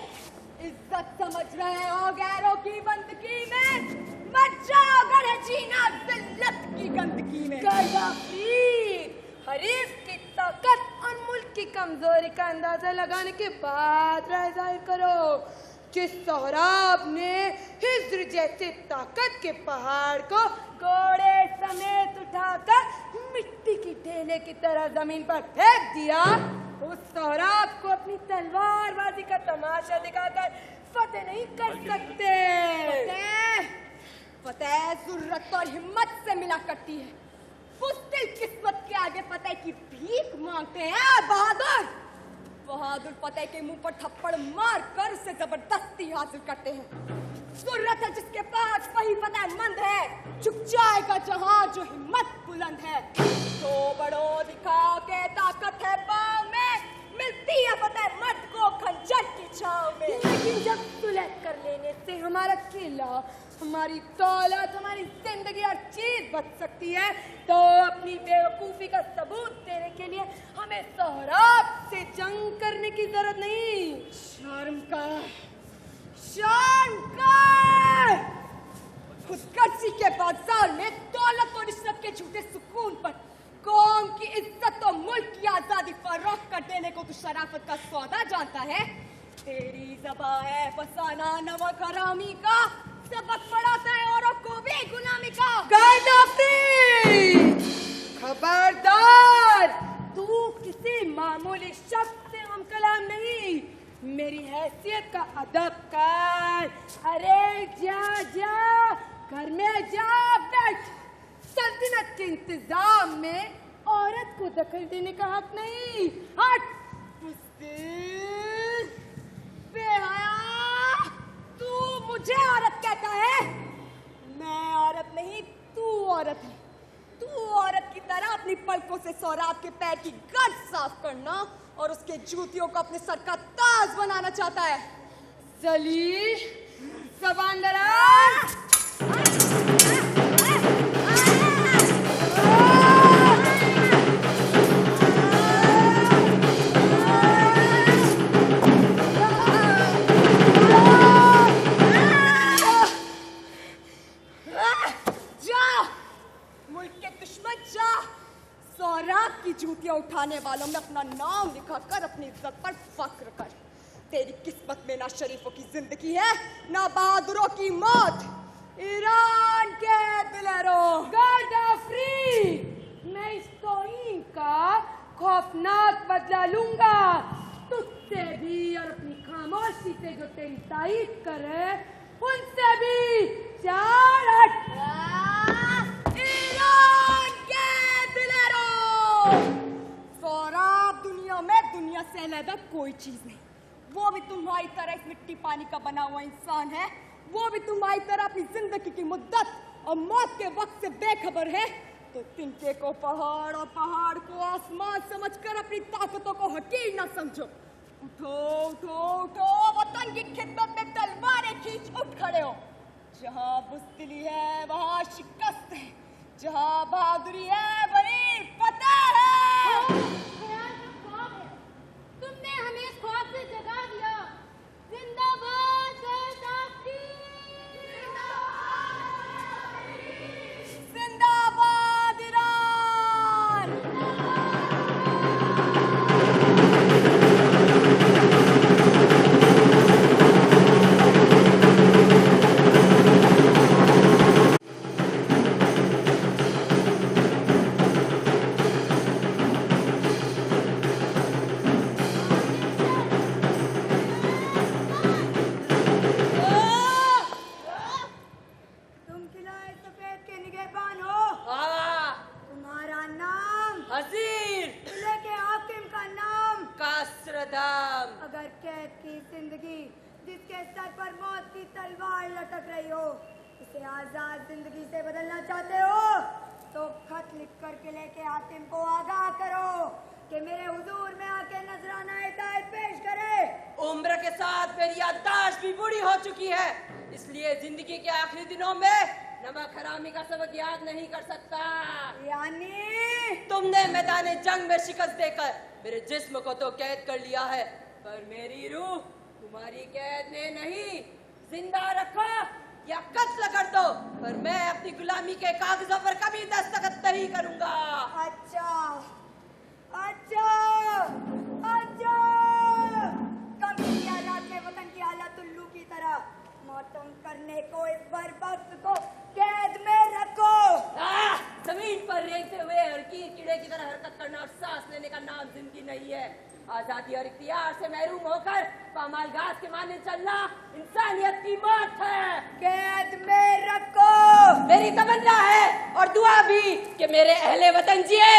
इज्जत समझ रहे हो गैरों की बंदगी में, मत जाओ गढ़े जीना जिल्लत की गंदगी में। गद्दाफी, हरीफ की ताकत और मुल्क की कमजोरी का अंदाजा लगाने के बाद राय जाहिर करो। जिस सोहराब ने हिज्र जैसे ताकत के पहाड़ को घोड़े समेत उठाकर मिट्टी की ढेले की तरह जमीन पर फेंक दिया, उस सोहराब को अपनी तलवारबाजी का तमाशा दिखाकर फतेह नहीं कर सकते। फतेह जुर्रत और हिम्मत से मिला करती है। बुज़दिल किस्मत के आगे फतेह की भीख मांगते हैं। बहादुर फतेह के मुंह पर थप्पड़ मार कर उसे जबरदस्ती हासिल करते हैं। जुर्रत है जिसके पास वही फतेहमंद है। झुक जाएगा जहां जो हिम्मत बुलंद है। तो बड़ों दिखाओ के ताकत है पाँव में, मिलती है फतेह मर्द को खंजर की छांव में। लेकिन जब सुलह कर लेने से हमारा किला, हमारी दौलत, हमारी जिंदगी हर चीज बच सकती है, तो अपनी बेवकूफी का सबूत देने के लिए हमें सोहराब से जंग करने की जरूरत नहीं। शर्म कर, शर्म कर। खुदकर्जी के बाजार में दौलत और इज्जत के झूठे सुकून पर कौम की इज्जत और मुल्क की आजादी फरोख्त कर देने को तू शराफत का सौदा जानता है। तेरी ज़बान है फसाना नमक हरामी का, सबक पढ़ाता है औरों को भी गुलामी का। खबरदार, तू किसी मामूली शख्स से हम कलाम नहीं, मेरी हैसियत का अदब कर। अरे जा जा, घर में जा बैठ। सल्तनत के इंतजाम में औरत को दखल देने का हक नहीं। हट बेहया, तू मुझे औरत कहता है? मैं औरत नहीं, तू औरत है। तू औरत की तरह अपनी पलकों से सौराब के पैर की गर्द साफ करना और उसके जूतियों को अपने सर का ताज बनाना चाहता है। जलील, ज़बान दराज। जूतियां उठाने वालों में अपना नाम लिखाकर अपनी इज्जत पर फख्र कर। तेरी किस्मत में ना शरीफों की जिंदगी है, ना बहादुरों की मौत। ईरान के दिलेरों, गद्दाफी, मैं इस तौहीन का खौफनाक बदला लूंगा तुझसे भी, और अपनी खामोशी से जो तेरी तारीफ करे उनसे भी। चार सौराब दुनिया में दुनिया से अलग कोई चीज नहीं। वो भी तुम्हारी तरह इस मिट्टी पानी का बना हुआ इंसान है। वो भी तुम्हारी तरह अपनी जिंदगी की मुद्दत और मौत के वक्त से बेखबर है। तो तिनके को पहाड़ और पहाड़ को आसमान समझकर अपनी ताकतों को हकीर ना समझो। उठो उठो उठो, वतन की खिदमत में तलवारें खींच उठ खड़े हो। जहाँ बुज़दिली है वहाँ शिकस्त है, जहाँ बहादुरी है वहीं फतेह है। तुमने हमें इस ख्वाब से जगा दिया। जिंदाबाद गद्दाफी, जिंदाबाद ईरान। अगर कैद की जिंदगी जिसके सर पर मौत की तलवार लटक रही हो, इसे आजाद जिंदगी से बदलना चाहते हो तो खत लिख करके लेके हातिम को आगाह करो कि मेरे हुजूर में आके नजराना हिदायत पेश करे। उम्र के साथ मेरी याददाश्त भी बूढ़ी हो चुकी है, इसलिए जिंदगी के आखिरी दिनों में नमक हरामी का सबक याद नहीं कर सकता। यानी तुमने मैदान जंग में शिकस्त देकर मेरे जिस्म को तो कैद कर लिया है, पर मेरी रूह तुम्हारी कैद में नहीं। जिंदा रखो या कत्ल कर दो, पर मैं अपनी गुलामी के कागजों पर कभी दस्तखत नहीं करूंगा। अच्छा अच्छा अच्छा, कम किया रात में वतन की हालत उल्लू की तरह मातम करने को इस बर्बक्त को कैद में रखो। जमीन पर रेंगते हुए हरकीर कीड़े की तरह हरकत करना और सांस लेने का नाम जिंदगी नहीं है। आजादी और इख्तियार से महरूम होकर पामाल घास के माने चलना इंसानियत की मौत है। कैद में रखो। मेरी तमन्ना है और दुआ भी कि मेरे अहले वतन जिए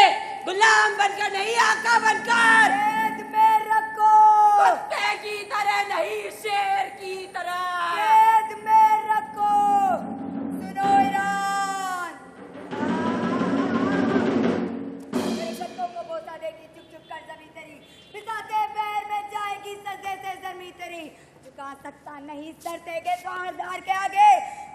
गुलाम बनकर नहीं, आका बनकर। कैद में रखो। कुत्ते की तरह नहीं, शेर की तरह। कैद में रखो। सुनो ईरान, मेरे शब्दों को बोसा देगी चुप चुप कर जमी तेरी, पिसाते पैर में जाएगी सजदे से जमी तेरी। झुका सकता नहीं सर डरते के धार के आगे।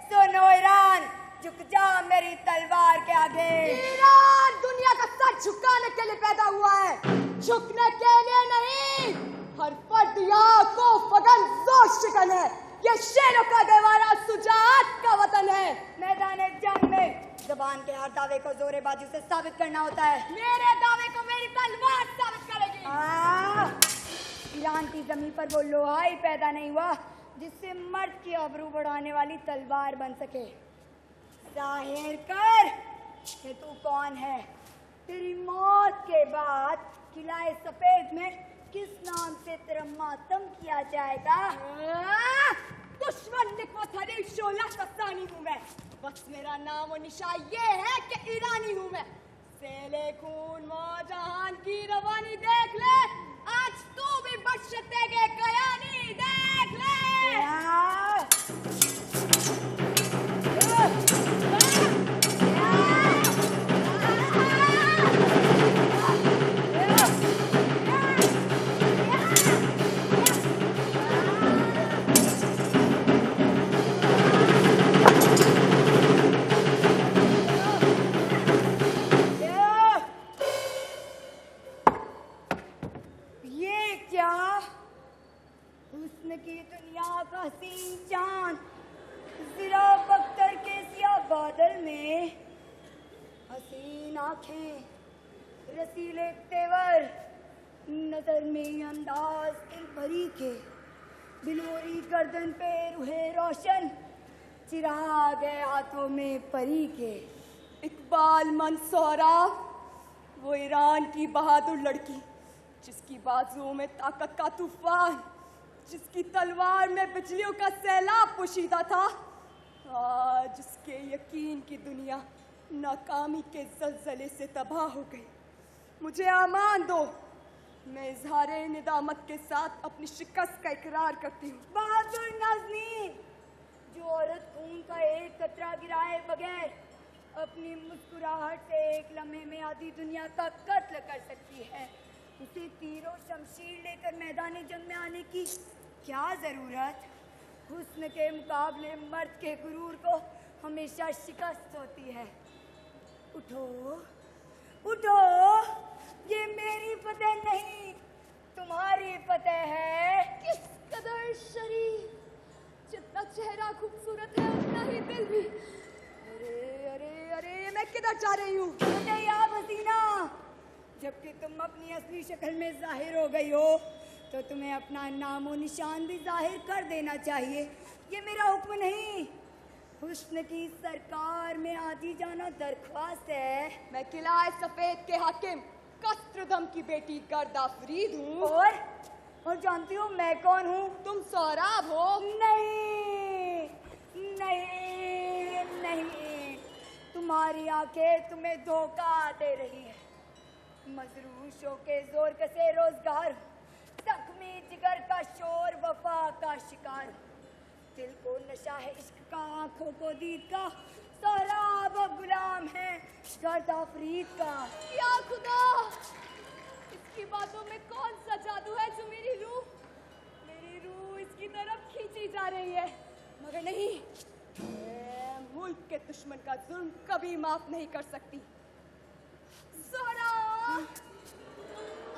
सुनो ईरान, झुक जा मेरी तलवार के आगे। ईरान दुनिया का सर झुकाने के लिए पैदा हुआ है, झुकने के लिए नहीं। हर फर्द यहाँ को फगन जोश शिकन है। ये शेरों का देवारा सुजात का वतन है। मैदान जंग में जबान के हर दावे को जोरे बाजू से साबित करना होता है। मेरे दावे को मेरी तलवार साबित करेगी। ईरान की जमीन पर वो लोहा ही पैदा नहीं हुआ जिससे मर्द की आबरू बढ़ाने वाली तलवार बन सके। जाहिर कर कि तू कौन है। तेरी मौत के बाद किलाए सफेद में किस नाम से तेरा मातम किया जाएगा? दुश्मन निकवत हरीफ शोला सस्तानी हूँ मैं। बस मेरा नाम और निशा ये है कि ईरानी हूँ मैं। सेले खून मौजहान की रवानी देख ले, आज तू भी बदशते के कयानी देख ले। की दुनिया का हसीन चांद ज़रा बख्तर के सिया बादल में, हसीन आंखें, रसीले तेवर, नजर में अंदाज दिल भरी के, बिलोरी गर्दन पे रूहे रोशन, चिराग है हाथों में परी के। इकबाल मंसूरा, वो ईरान की बहादुर लड़की जिसकी बाजुओं में ताकत का तूफान, जिसकी तलवार में बिजलियों का सैलाब पोशीदा था, आज उसके यकीन की दुनिया नाकामी के जलजले से तबाह हो गई। मुझे अमान दो, मैं इजहारे निदामत के साथ अपनी शिकस्त का इकरार करती हूँ। बहादुर नाज़नीन, जो औरत खून का एक कतरा गिराए बगैर अपनी मुस्कुराहट से एक लम्हे में आधी दुनिया का कत्ल कर सकती है, उसे तीरों शमशीर लेकर मैदानी जंग में आने की क्या जरूरत? हुस्न के मुकाबले मर्द के गुरूर को हमेशा शिकस्त होती है। उठो, उठो, ये मेरी फतेह नहीं, तुम्हारी फतेह है। किस कदर शरीफ, जितना चेहरा खूबसूरत है उतना ही दिल भी। अरे अरे अरे, मैं किधर जा रही हूँ? आप हसीना, जबकि तुम अपनी असली शक्ल में जाहिर हो गई हो तो तुम्हें अपना नामो निशान भी जाहिर कर देना चाहिए। ये मेरा हुक्म नहीं, हुस्न की सरकार में आजी जाना दरख्वास्त है। मैं किलाए सफेद के हाकिम कस्त्रदम की बेटी गर्दा फरीद हूँ। और जानती हो मैं कौन हूँ? तुम सौराब हो। नहीं नहीं नहीं, तुम्हारी आंखें तुम्हें धोखा दे रही है। मजरूशों के जोर कसे रोजगार, जख्मी जिगर का शोर वफा का शिकार, दिल को नशा है इश्क का, आंखों को दीद का, सौराब गुलाम है गर्दा फरीद का। या खुदा, इसकी बातों में कौन सा जादू है जो मेरी रूह इसकी तरफ खींची जा रही है? मगर नहीं, मैं मुल्क के दुश्मन का जुल्म कभी माफ नहीं कर सकती। ज़ोहरा,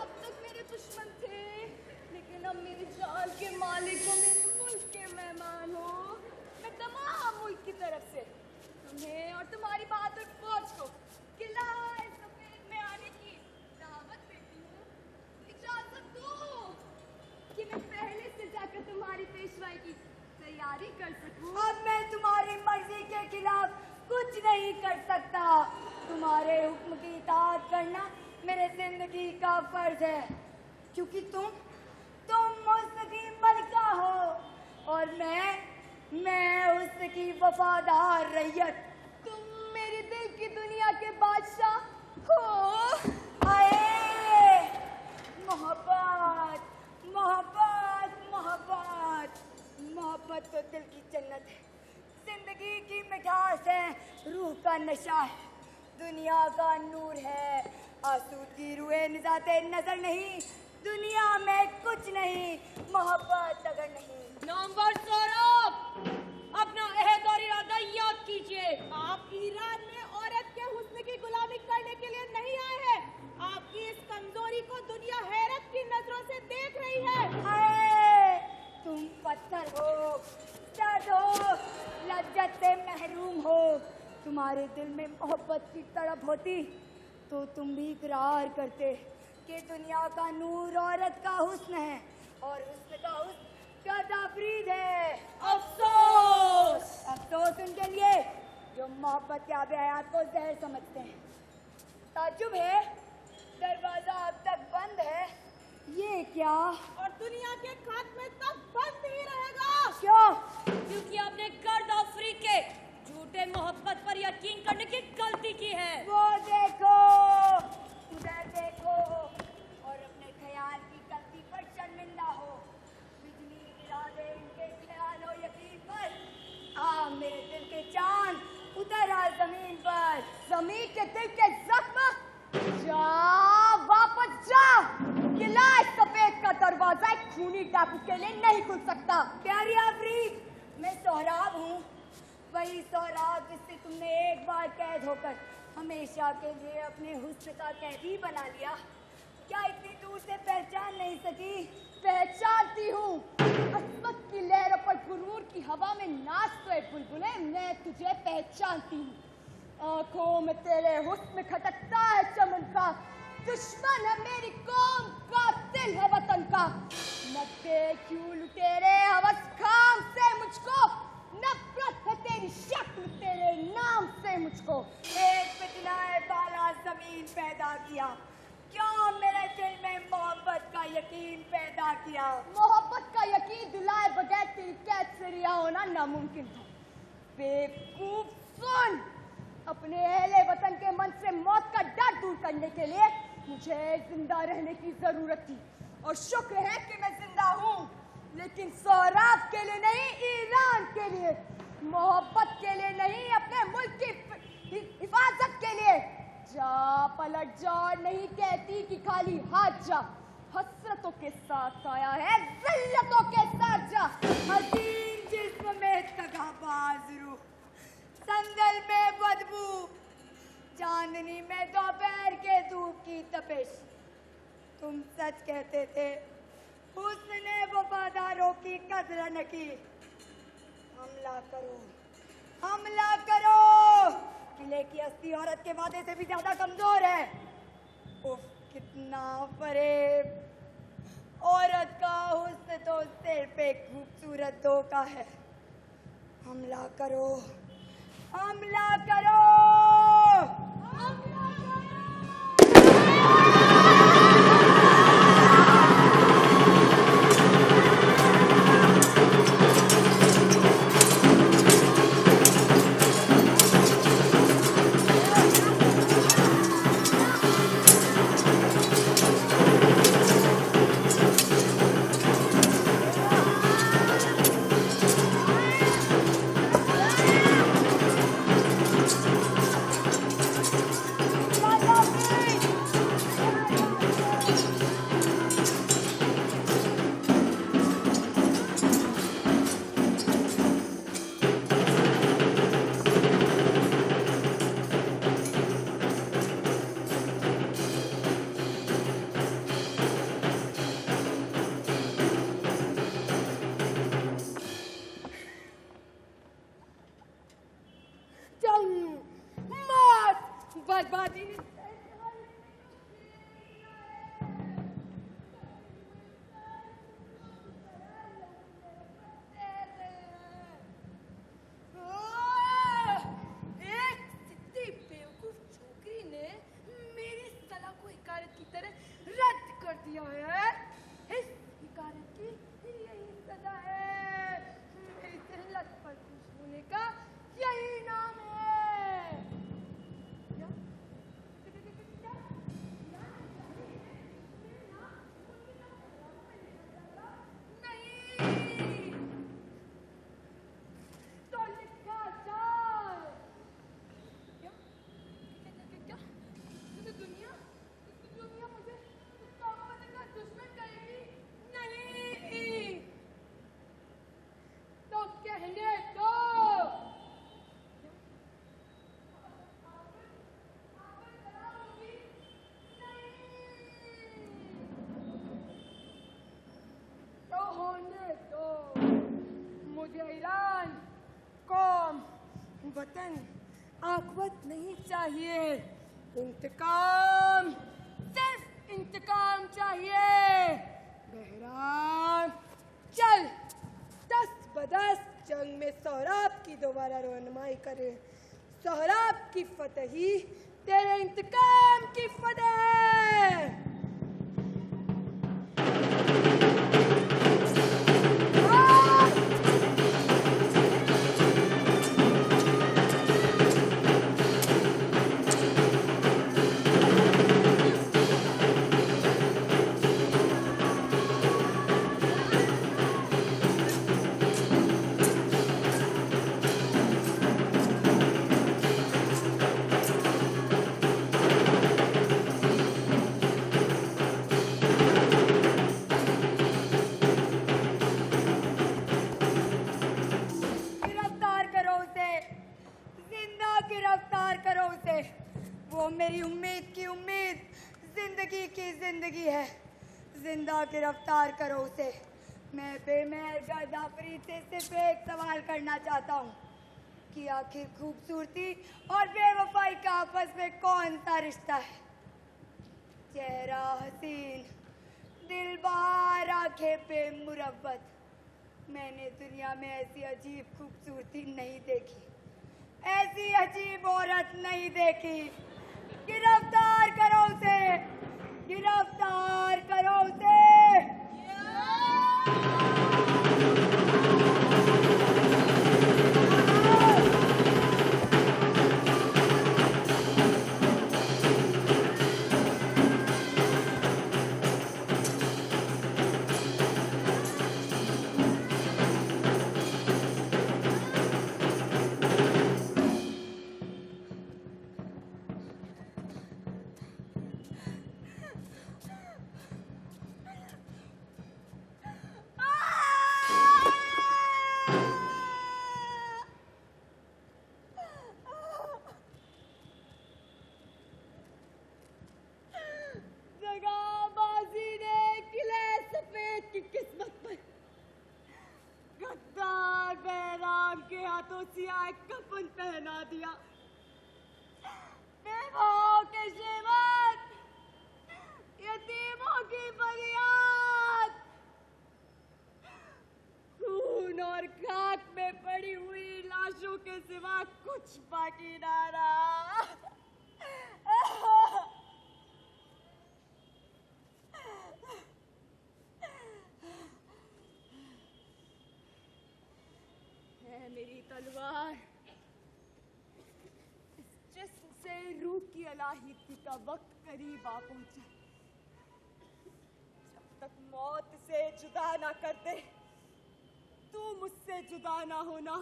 अब तक मेरे दुश्मन थे, लेकिन अब मेरी जान के मालिक हो, मेरे मुल्क के मेहमान हो। मैं तमाम मुल्क की तरफ से तुम्हें और तुम्हारी बहादुर फौज को किलाए सफेद में आने की दावत देती हूँ। इजाजत दो कि मैं पहले से जाकर तुम्हारी पेशवाई की तैयारी कर सकूं। अब मैं तुम्हारी मर्जी के खिलाफ कुछ नहीं कर सकता। तुम्हारे हुक्म की इताअत करना मेरे जिंदगी का फर्ज है, क्योंकि तुम उसकी मलका हो और मैं उसकी वफादार रैयत। तुम मेरे दिल की दुनिया के बादशाह हो। आए मोहब्बत मोहब्बत मोहब्बत मोहब्बत तो दिल की जन्नत है, जिंदगी की मिठास है, रूह का नशा है, दुनिया का नूर है। आसूदगी रुए निजाते नजर नहीं, दुनिया में कुछ नहीं मोहब्बत अगर नहीं। नामवर सौरभ, तुम्हारे दिल में मोहब्बत की तड़प होती तो तुम भी इकरार करते कि दुनिया का नूर औरत का हुस्न है और हुस्न का हुस्न क्या तफरीद है। अफसोस अफसोस उनके लिए जो मोहब्बत के आब हयात को जहर समझते हैं। ताज्जुब है दरवाजा अब तक बंद है, ये क्या? और दुनिया के खात्मे तक बंद ही रहेगा। क्यों? क्योंकि आपने गर्द अफ्रीक के झूठे मोहब्बत पर यकीन करने की गलती की है। वो देखो, उधर देखो और अपने ख्याल की गलती पर शर्मिंदा हो। बिजली गिरा दे इनके ख्याल हो यकीन पर। आ मेरे दिल के चांद उतर आ जमीन पर। जमीन के दिल के जख्म जा, वापस जा। किला सफेद का दरवाजा एक खूनी डाकू के लिए नहीं खुल सकता। प्यारी अफरीक, मैं सोहराब हूँ, वही सोहराब जिससे तुमने एक बार कैद होकर हमेशा के लिए अपने हुस्न का कैदी बना लिया। क्या इतनी दूर से पहचान नहीं सकी? पहचानती हूँ। असमत की लहरों पर गुरूर की हवा में नाचते बुलबुले, मैं तुझे पहचानती हूँ। आंखों में तेरे हुस्न खटकता है चमन का। दुश्मन है मेरी कौम का, दिल है वतन का। नब्बे क्यों लुटेरे हवस खाम से मुझको, नफरत है तेरी शक्ल तेरे नाम से मुझको। एक फितनाए बाला जमीन पैदा किया, क्यों मेरे दिल में मोहब्बत का यकीन पैदा किया। मोहब्बत का यकीन दिलाए बगैर तेरी कैद से रिहा होना नामुमकिन था। बेवकूफ सुन, अपने अहले वतन के मन से मौत का डर दूर करने के लिए मुझे जिंदा रहने की जरूरत थी और शुक्र है कि मैं जिंदा हूँ, लेकिन सोहराब के लिए नहीं, ईरान के लिए, मोहब्बत के लिए नहीं, अपने मुल्क की हिफाजत के लिए। जा पलट जा, नहीं कहती कि खाली हाथ जा। हसरतों के साथ आया है, जिल्लतों के साथ जा। हसीन जिस्म में तगाबाज रूह, संदल में बदबू, चांदनी में दोपहर के धूप की तपिश। तुम सच कहते थे, हुस्न ने वफादारों की कदर न की। हमला करो, हमला करो। किले की हस्ती औरत के वादे से भी ज्यादा कमजोर है। उफ, कितना फरेब। औरत का हुस्न तो सिर्फ एक खूबसूरत धोखा है। हमला करो, हमला करो, हमला बर्बादी मुझे ईरान, कौम, वतन, आखवत नहीं चाहिए, इंतकाम, सिर्फ इंतकाम चाहिए। बहराम चल, दस्त बदस्त जंग में सोहराब की दोबारा रहनुमाई करे। सोहराब की फतही तेरे इंतकाम की फतह है। मेरी उम्मीद की उम्मीद, जिंदगी की जिंदगी है। जिंदा गिरफ्तार करो उसे। मैं बेमहर गर्दाफरी से सिर्फ एक सवाल करना चाहता हूँ कि आखिर खूबसूरती और बेवफाई का आपस में कौन सा रिश्ता है? चेहरा हसीन, दिल बाहर, आंखें बेमुरब्बत। मैंने दुनिया में ऐसी अजीब खूबसूरती नहीं देखी, ऐसी अजीब औरत नहीं देखी। गिरफ्तार करो उसे, गिरफ्तार करो उसे। कफन पहना दिया, बेवाओं के शेवट, यतीमों की फरियाद, खून और खाक में पड़ी हुई लाशों के सिवा कुछ बाकी ना रहा। मेरी तलवार, इस जिस्म से रूह की अलाहिदगी का वक्त करीब आ पहुंचा। जब तक मौत से जुदा ना कर दे, तू मुझसे जुदा ना होना।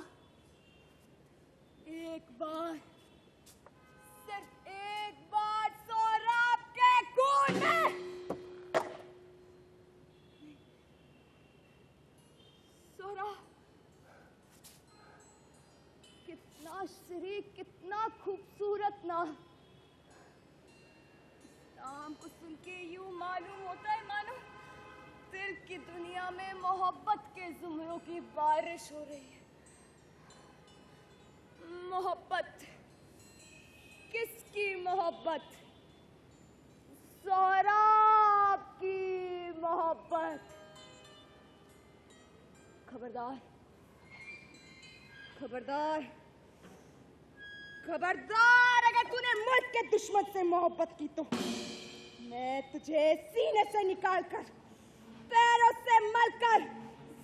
एक बार, सिर्फ एक बार सोहराब के खून में। सोहराब कितना शरीक, कितना खूबसूरत ना। नाम को सुन के यूं मालूम होता है मानो दिल की दुनिया में मोहब्बत के जुमरों की बारिश हो रही है। मोहब्बत, किसकी मोहब्बत? सोहराब की मोहब्बत। खबरदार, खबरदार, खबरदार, अगर तूने मुल्क के दुश्मन से मोहब्बत की तो मैं तुझे सीने से निकालकर, पैरों से मलकर,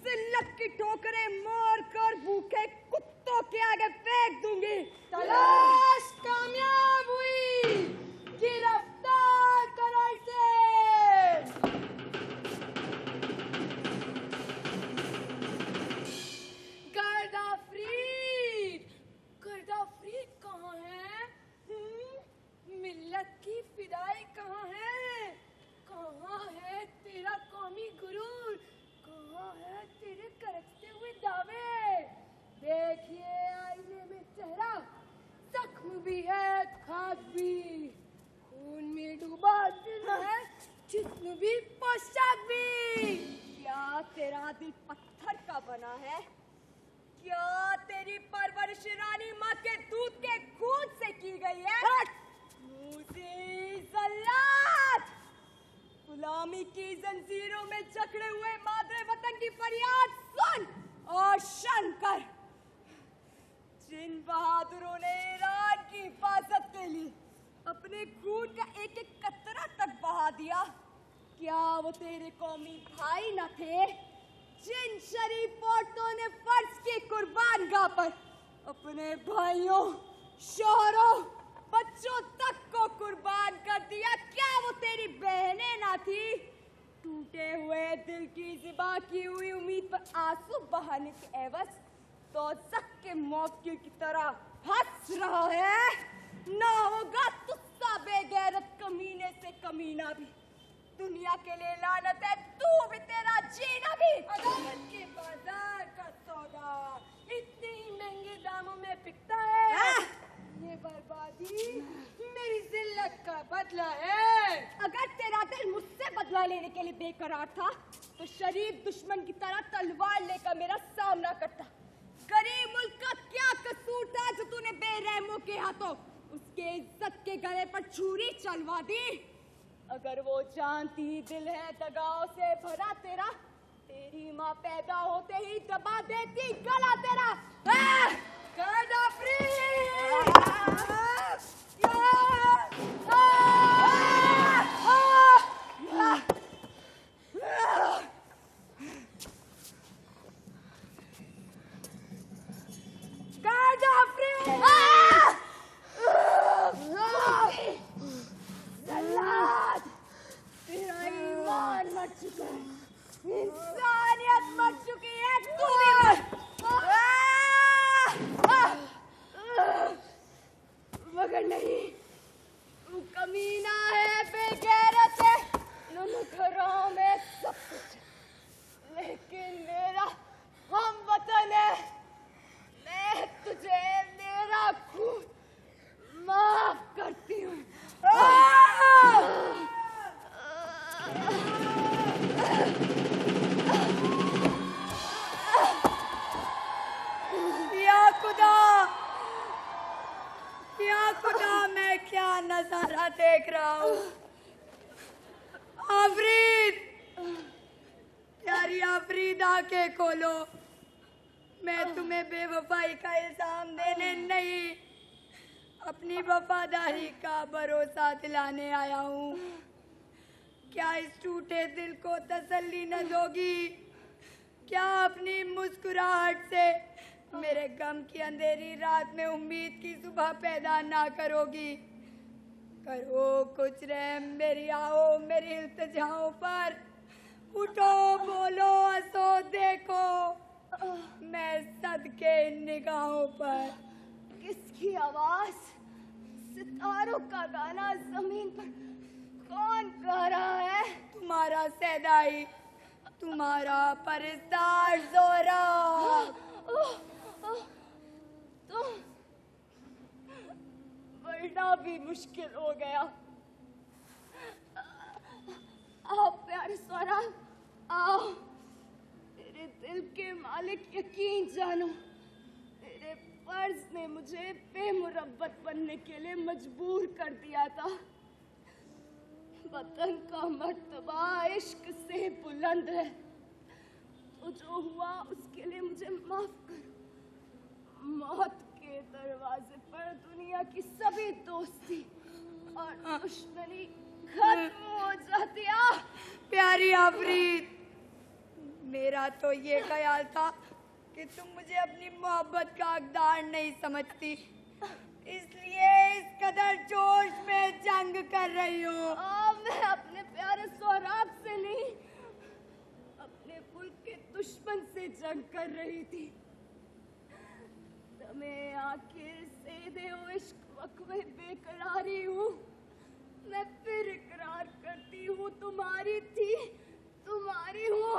जिल्लत की ठोकरें मारकर भूखे कुत्तों के आगे फेंक दूंगी। तलाश कामयाब हुई, गिरफ्तार करो इसे। गर्दाफरीद कहाँ है? मिल्लत की फिदाई कहाँ है? कहाँ है तेरा कौमी गुरूर? कहाँ है तेरे करकते हुए दावे? देख इन बहादुरों ने ईरान की हिफाजत के लिए अपने खून का एक एक कतरा तक बहा दिया। क्या वो तेरे कौमी भाई न थे जिन शरीफ औरतों ने फर्ज की कुर्बानगाह पर अपने भाइयों, शौहरों, बच्चों तक को कुर्बान कर दिया? क्या वो तेरी बहनें ना थी? टूटे हुए दिल की ज़िबा की हुई उम्मीद पर आंसू बहाने के एवज तो जक के मौके की तरह हंस रहा है। ना होगा तुझसा बेगैरत कमीने से कमीना भी। दुनिया के लिए लानत है तू भी, तेरा जीना भी। अदालत के बाजार का सौदा इतने ही महंगे दामों में बिकता है। ये बर्बादी मेरी जिल्लत का बदला है। अगर तेरा दिल मुझसे बदला लेने के लिए बेकरार था तो शरीफ दुश्मन की तरह तलवार लेकर मेरा सामना करता। गरीब मुल्क का क्या कसूर था जो तूने बेरहमों के हाथों उसके इज्जत के गले पर छुरी चलवा दी? अगर वो जानती दिल है दगाओं से भरा तेरा, तेरी माँ पैदा होते ही दबा देती गला तेरा। गद्दाफी! तेरा ईमान मर चुका है, इंसानियत मर चुकी है, तू भी मर। मगर नहीं, तू कमीना है, बेगैरत है, घरों में सब कुछ, लेकिन मेरा हम वतन है। मैं तुझे मेरा खून माफ करती हूँ। या खुदा, मैं क्या नजारा देख रहा हूँ। आफरीद, प्यारी आफरीद, आंखें खोलो। मैं तुम्हें बेवफाई का इल्जाम देने नहीं, अपनी वफादारी का भरोसा दिलाने आया हूँ। क्या इस टूटे दिल को तसल्ली न दोगी? क्या अपनी मुस्कुराहट से मेरे गम की अंधेरी रात में उम्मीद की सुबह पैदा ना करोगी? करो कुछ रहम मेरी, आओ मेरी इल्तिजाओं पर। उठो, बोलो, हंसो, देखो मैं सदके इन निगाहों पर। किसकी आवाज, सितारों का गाना जमीन पर कौन गा रहा है? तुम्हारा सैदाई, तुम्हारा परस्तार ज़ोरा। तुम बढ़ना भी मुश्किल हो गया। आओ प्यारे स्वरा, आओ। तेरे दिल के मालिक यकीन जानो, तेरे फर्ज ने मुझे बेमुरब्बत बनने के लिए मजबूर कर दिया था। वतन का मर्तबा इश्क से बुलंद है, तो जो हुआ उसके लिए मुझे माफ करो। मौत के दरवाजे पर दुनिया की सभी दोस्ती और दुश्मनी खत्म हो जाती है। प्यारी आफरीद, मेरा तो ये ख्याल था कि तुम मुझे अपनी मोहब्बत का हकदार नहीं समझती, इसलिए इस कदर जोश में जंग कर रही हो। मैं अपने प्यारे सौराब से नहीं, अपने मुल्क के दुश्मन से जंग कर रही थी। मैं आखिर से दे इश्क वक़्वे बेकरारी हूँ। मैं फिर इकरार करती हूँ, तुम्हारी थी, तुम्हारी हूँ।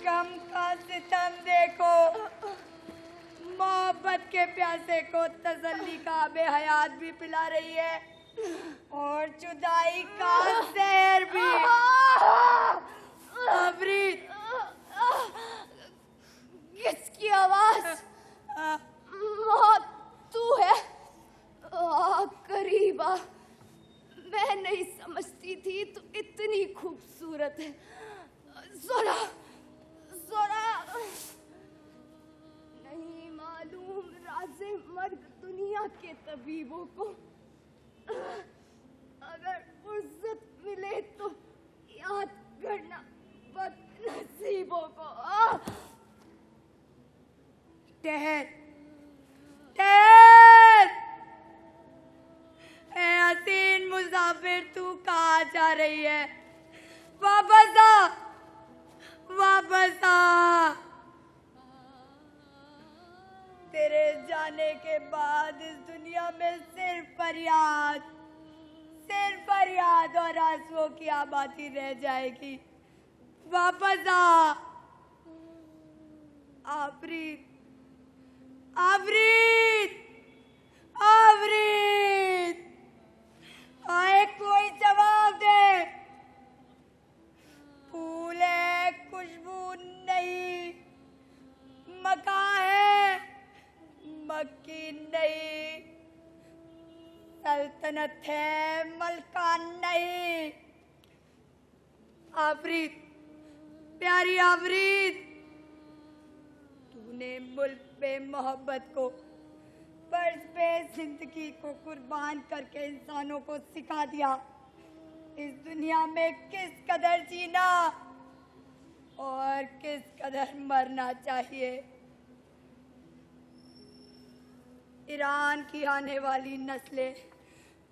गम का सितम देखो, मोहब्बत के प्यासे को तसल्ली का आबे हयात भी पिला रही है और जुदाई का जहर भी। आफरीद, किसकी आवाज? मौत तू है? करीब आ। मैं नहीं समझती थी तू इतनी खूबसूरत है। ज़ोरा, ज़ोरा। के तबीबों को अगर फुर्सत मिले तो याद करना बदनसीबों को। ठहर ठहर, ए हसीन मुसाफिर, तू कहाँ जा रही है? वापस आ, वापस आ। तेरे जाने के बाद इस दुनिया में सिर्फ फरियाद और आंसुओं की आबादी रह जाएगी। वापस आ। आफरीद, आफरीद, आफरीद, आए कोई जवाब दे। फूल है, खुशबू नहीं। मका है, मक्की नहीं। सल्तनत है, मलका नहीं। आफरीद, प्यारी आफरीद, तूने मुल्क पे मोहब्बत को, फर्ज पे जिंदगी को कुर्बान करके इंसानों को सिखा दिया इस दुनिया में किस कदर जीना और किस कदर मरना चाहिए। ईरान की आने वाली नस्लें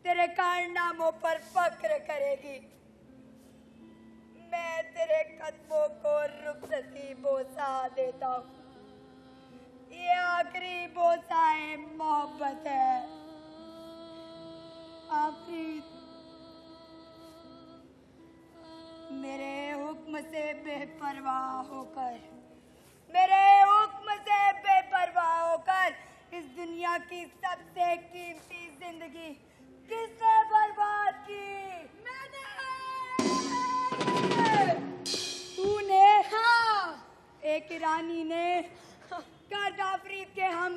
तेरे कारनामों पर फक्र करेगी। मैं तेरे कदमों को रुखसती बोसा देता हूँ। ये आखिरी बोसाए मोहब्बत है। आफरीद, मेरे हुक्म से बेपरवाह होकर, मेरे हुक्म से बेपरवाह होकर इस दुनिया की सबसे कीमती जिंदगी किसने बर्बाद की? मैंने। तूने? हाँ। एक ईरानी ने, कर्द आफरीद के हम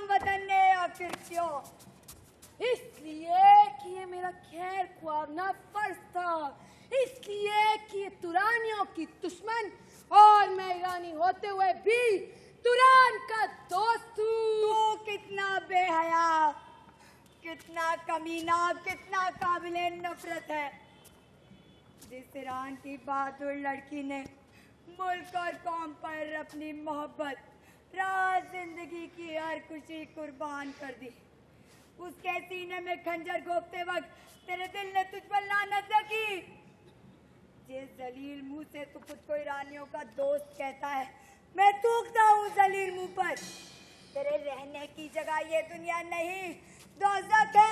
वतन ने आखिर क्यों? इसलिए कि ये मेरा खैर ख्वाबना फर्ज था, इसलिए कि ये तुरानियों की दुश्मन और मैं ईरानी होते हुए भी तुरान का दोस्त हूँ। तू कितना बेहया, कितना कमीना, कितना काबिले नफरत है। जिस ईरान की बहादुर लड़की ने मुल्क और कौम पर अपनी मोहब्बत, राज जिंदगी की हर खुशी कुर्बान कर दी, उसके सीने में खंजर घोंपते वक्त तेरे दिल ने तुझ पर लानत न की। जिस जलील मुंह से तू खुद को ईरानियों का दोस्त कहता है, मैं थूकता हूँ जलील मुंह पर। तेरे रहने की जगह ये दुनिया नहीं, दोज़ख है।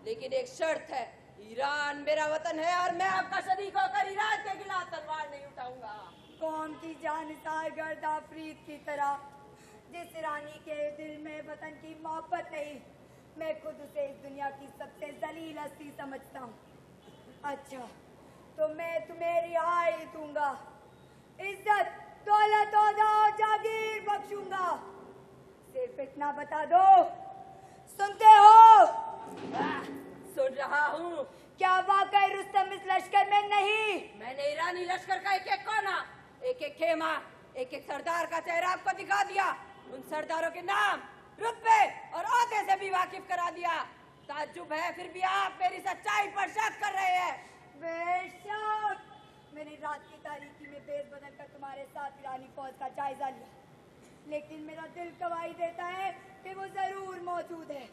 लेकिन एक शर्त है, ईरान मेरा वतन है और मैं आपका शरीक होकर ईरान के खिलाफ तलवार नहीं उठाऊंगा। कौम की जानिसार गर्द आफरीद की तरह जिस ईरानी के दिल में वतन की मोहब्बत नहीं, मैं खुद उसे इस दुनिया की सबसे जलील हस्ती समझता हूँ। अच्छा, तो मैं तुम्हें रिहाई दूंगा, इज्जत, दौलत, ओहदा और जागीर बख्शूंगा। सिर्फ इतना बता दो, सुनते हो? सुन रहा हूँ। क्या वाकई रुस्तम इस लश्कर में नहीं? मैंने ईरानी लश्कर का एक एक कोना, एक एक खेमा, एक एक सरदार का चेहरा आपको दिखा दिया। उन सरदारों के नाम, रुतबे और ओहदे से भी वाकिफ करा दिया। ताज्जुब है फिर भी आप मेरी सच्चाई पर शक कर रहे हैं। बेशक, मैंने रात की तारीकी में बेस बदल कर तुम्हारे साथ ईरानी फौज का जायजा लिया, लेकिन मेरा दिल गवाही देता है कि वो जरूर मौजूद है।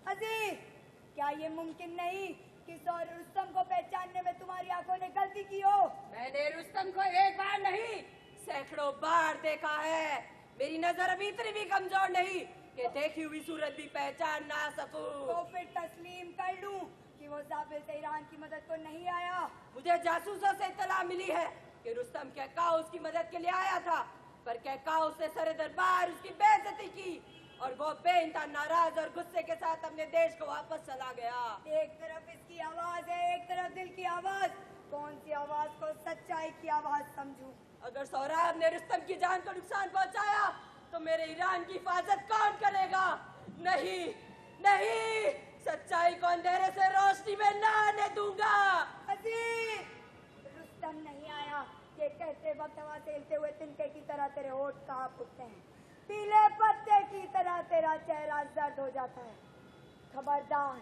अजीज, क्या ये मुमकिन नहीं कि रुस्तम को पहचानने में तुम्हारी आंखों ने गलती की हो? मैंने रुस्तम को एक बार नहीं, सैकड़ों बार देखा है। मेरी नजर अभी इतनी भी कमजोर नहीं कि देखी हुई सूरत भी पहचान ना सकूं। तो फिर तस्लीम कर लूं कि वो जाबिल से ईरान की मदद को नहीं आया। मुझे जासूसों से इत्तला मिली है कि रुस्तम कहकाउस की मदद के लिए आया था, पर कहकाउस ने सरे दरबार उसकी बेइज्जती की और वो बेइंतहा नाराज और गुस्से के साथ अपने देश को वापस चला गया। एक तरफ इसकी आवाज है, एक तरफ दिल की आवाज। कौन सी आवाज को सच्चाई की आवाज समझूं? अगर सोहराब ने रुस्तम की जान को नुकसान पहुंचाया तो मेरे ईरान की हिफाजत कौन करेगा? नहीं नहीं, सच्चाई को अंधेरे से रोशनी में न आने दूंगा। अजीज, रुस्तम नहीं आया। ये कहते वक्त हवा सेलते हुए तिनके की तरह तेरे होठ कांप उठते हैं, पीले पत्ते की तरह तेरा चेहरा जर्द हो जाता है। खबरदार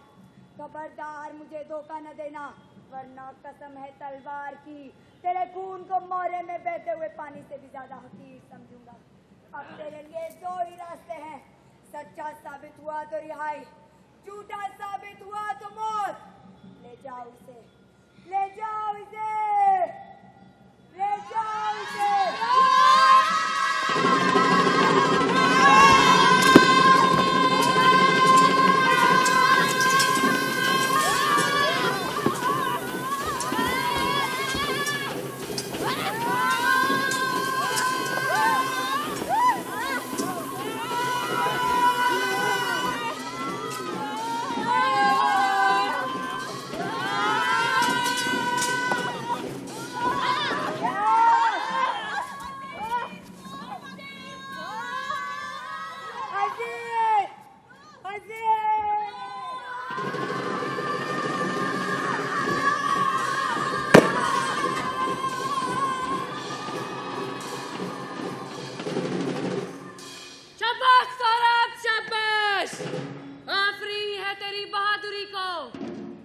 खबरदार, मुझे धोखा न देना, वरना कसम है तलवार की, तेरे खून को मोरे में बहते हुए पानी से भी ज्यादा हकीर समझूंगा। अब तेरे लिए दो ही रास्ते हैं, सच्चा साबित हुआ तो रिहाई, झूठा साबित हुआ तो मौत। ले जाओ इसे, ले जाओ इसे, ले जाओ इसे।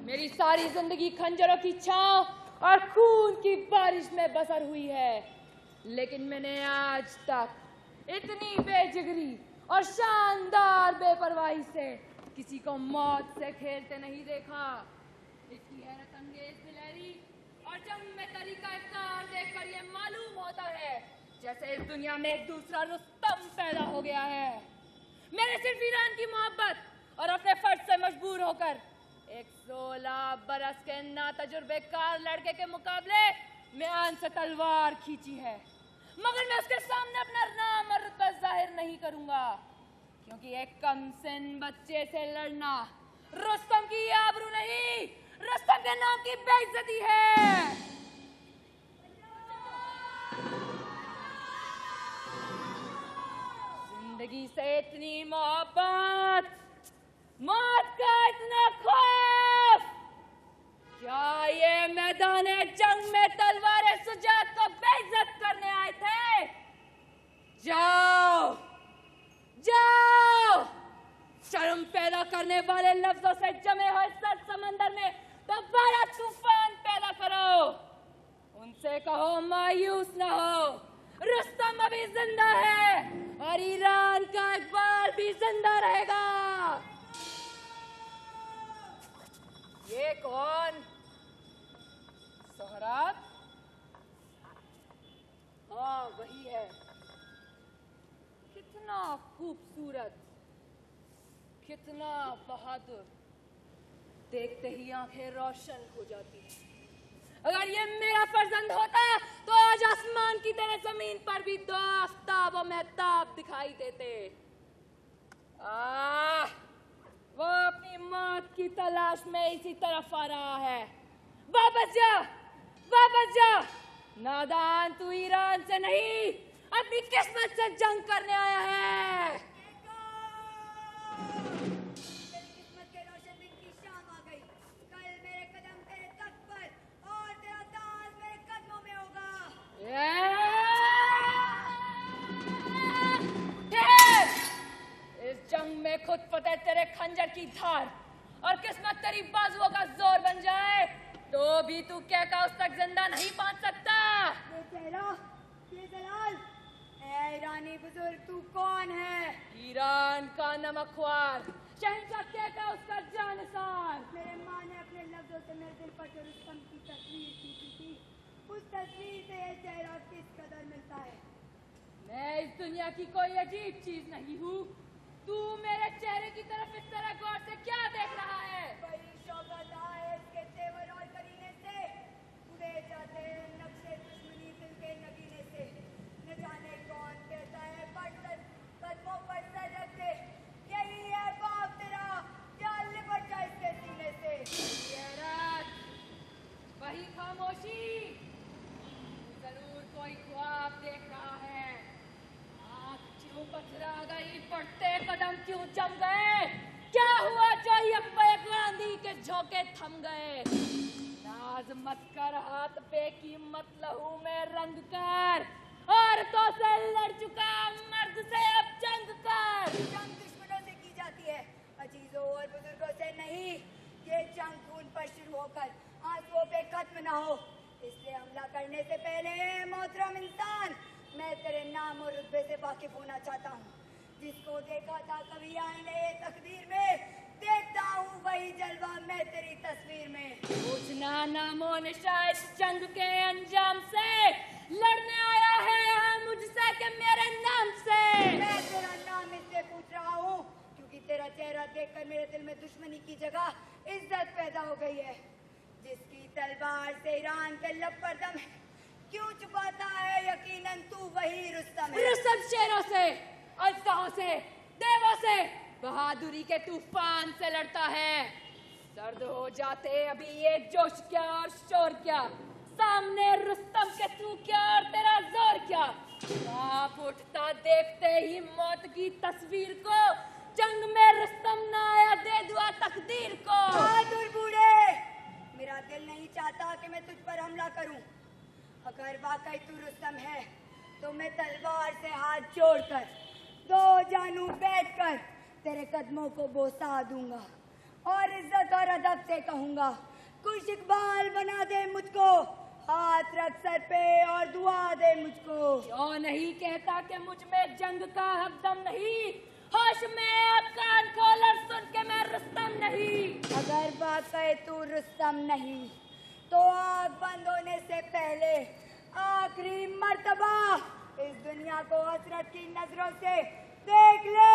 मेरी सारी जिंदगी खंजरों की छांव और खून की बारिश में बसर हुई है, लेकिन मैंने आज तक इतनी बेजिगरी और शानदार बेपरवाही से किसी को मौत से खेलते नहीं देखा। इसकी हैरत अंगेज दिलेरी और जंग में तरीका इख्तियार देखकर ये मालूम होता है जैसे इस दुनिया में एक दूसरा रुस्तम पैदा हो गया है। मैंने सिर्फ ईरान की मोहब्बत और अपने फर्ज से मजबूर होकर एक 16 बरस के नातजुर्बेकार लड़के के मुकाबले में आन से तलवार खींची है, मगर मैं उसके सामने अपना नाम और रुतबा जाहिर नहीं करूंगा, क्योंकि एक कमसिन बच्चे से लड़ना रुस्तम की आबरू नहीं, रुस्तम के नाम की बेइज्जती है। जिंदगी से इतनी मोहब्बत, मौत का इतना खौफ, क्या ये मैदान जंग में तलवार सुजात को बेइज्जत करने आए थे? जाओ जाओ, शर्म पैदा करने वाले लफ्जों से जमे हुए सर समंदर में दोबारा तूफान पैदा करो। उनसे कहो मायूस न हो, रुस्तम अभी जिंदा है और ईरान का इकबाल भी जिंदा रहेगा। ये कौन? सोहराब? हाँ वही है। कितना खूबसूरत, कितना बहादुर, देखते ही आंखें रोशन हो जाती हैं। अगर ये मेरा फर्जंद होता तो आज आसमान की तरह जमीन पर भी दो आफताब और महताब दिखाई देते। वो अपनी मौत की तलाश में इसी तरफ आ रहा है। वापस जा, वापस जा। नादान, तू ईरान से नहीं अपनी किस्मत से जंग करने आया है। तेरी किस्मत के रोशन दिन की शाम आ गई। कल मेरे कदम तेरे तख्त पर और तेरा ताज मेरे कदमों में होगा। इस जंग में खुद फतेह तेरे खंजर की धार और किस्मत तेरी बाजुओं का जोर बन जाए तो भी तू क्या का उस तक जिंदा नहीं बांध सकता। ये चेहरा, ये जलाल, ऐ ईरानी बुजुर्ग, तू कौन है? ईरान का नमकख्वार, शहंशाह क्या का उसका जानसार। मेरे माँ ने अपने लफ्जों से मेरे दिल पर जो रुस्तम की तस्वीर खींची थी, उस तस्वीर से ये चेहरा किस कदर मिलता है। मैं इस दुनिया की कोई अजीब चीज नहीं हूँ। तू मेरे चेहरे की तरफ इस तरह गौर से क्या देख रहा है? बड़ी शौकत आए इसके तेवर और करीने से, उड़े जाते हैं नक्शे दुश्मनी दिल के नगीने से। न जाने कौन कहता है बढ़कर कदमों पर सर रख दे, बढ़ते कदम क्यों जम गए? क्या हुआ जो ये गांधी के झोंके थम गए? नाज मत कर, हाथ पे की मत लहू में रंग कर, औरतों से लड़ चुका मर्द से अब जंग कर। जंग दुश्मनों से की जाती है, अजीजों और बुजुर्गों से नहीं। ये जंग खून पर शुरू होकर आंसुओं पे खत्म ना हो, इसलिए हमला करने से पहले मोहतरम इंसान, मैं तेरे नाम और रुतबे से वाकिफ होना चाहता हूँ। जिसको देखा था कभी आईने तकदीर में, देखता हूँ वही जलवा मैं तेरी तस्वीर में। पूछना नामो निशा इस जंग के अंजाम से, लड़ने आया है यहाँ मुझसे कि मेरे नाम से। मैं तेरा नाम इसलिए पूछ रहा हूँ क्योंकि तेरा चेहरा देखकर मेरे दिल में दुश्मनी की जगह इज्जत पैदा हो गई है। जिसकी तलवार से ईरान के लब पर दम है, क्यों छुपाता है यकीनन तू वही रुस्तम है। रुस्तम शेरों से, अजदाहों से, देवों से, बहादुरी के तूफान से लड़ता है। सर्द हो जाते अभी ये जोश क्या और शोर क्या, सामने रुस्तम के तू क्या और तेरा जोर क्या। कांप उठता देखते ही मौत की तस्वीर को, जंग में रुस्तम ना आया दे दुआ तकदीर को। बहादुर बूढ़े, मेरा दिल नहीं चाहता कि मैं तुझ पर हमला करूं। अगर वाकई तू रुस्तम है तो मैं तलवार से हाथ जोड़कर दो जानू बैठकर तेरे कदमों को बोसा दूंगा और इज्जत और अदब से कहूंगा, कुछ इकबाल बना दे मुझको, हाथ रख सर पे और दुआ दे मुझको। क्यों नहीं कहता कि मुझ में जंग का हकदम नहीं, होश में अब कान खोल और सुन के मैं रुस्तम नहीं। अगर वाकई तू रुस्तम नहीं तो आग बंद होने से पहले आखिरी मर्तबा इस दुनिया को हसरत की नजरों से देख ले।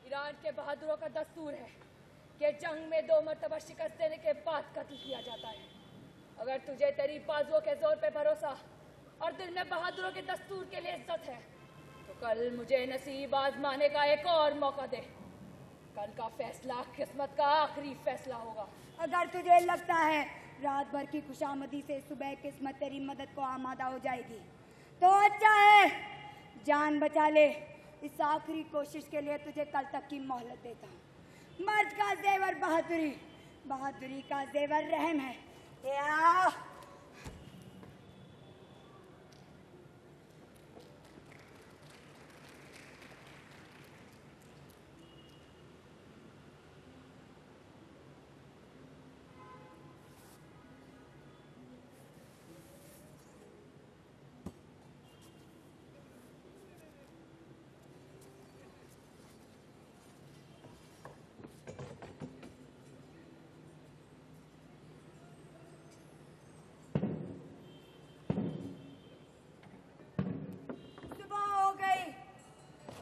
ईरान के बहादुरों का दस्तूर है कि जंग में 2 मरतबा शिकस्त देने के बाद कत्ल किया जाता है। अगर तुझे तेरी बाजुओं के जोर पे भरोसा और दिल में बहादुरों के दस्तूर के लिए इज्जत है तो कल मुझे नसीब आजमाने का एक और मौका दे। कल का फैसला किस्मत का आखिरी फैसला होगा। अगर तुझे लगता है रात भर की खुशामदी से सुबह किस्मत तेरी मदद को आमादा हो जाएगी तो अच्छा है, जान बचा ले। इस आखिरी कोशिश के लिए तुझे कल तक की मोहलत देता हूँ। मर्द का जेवर बहादुरी, बहादुरी का जेवर रहम है। या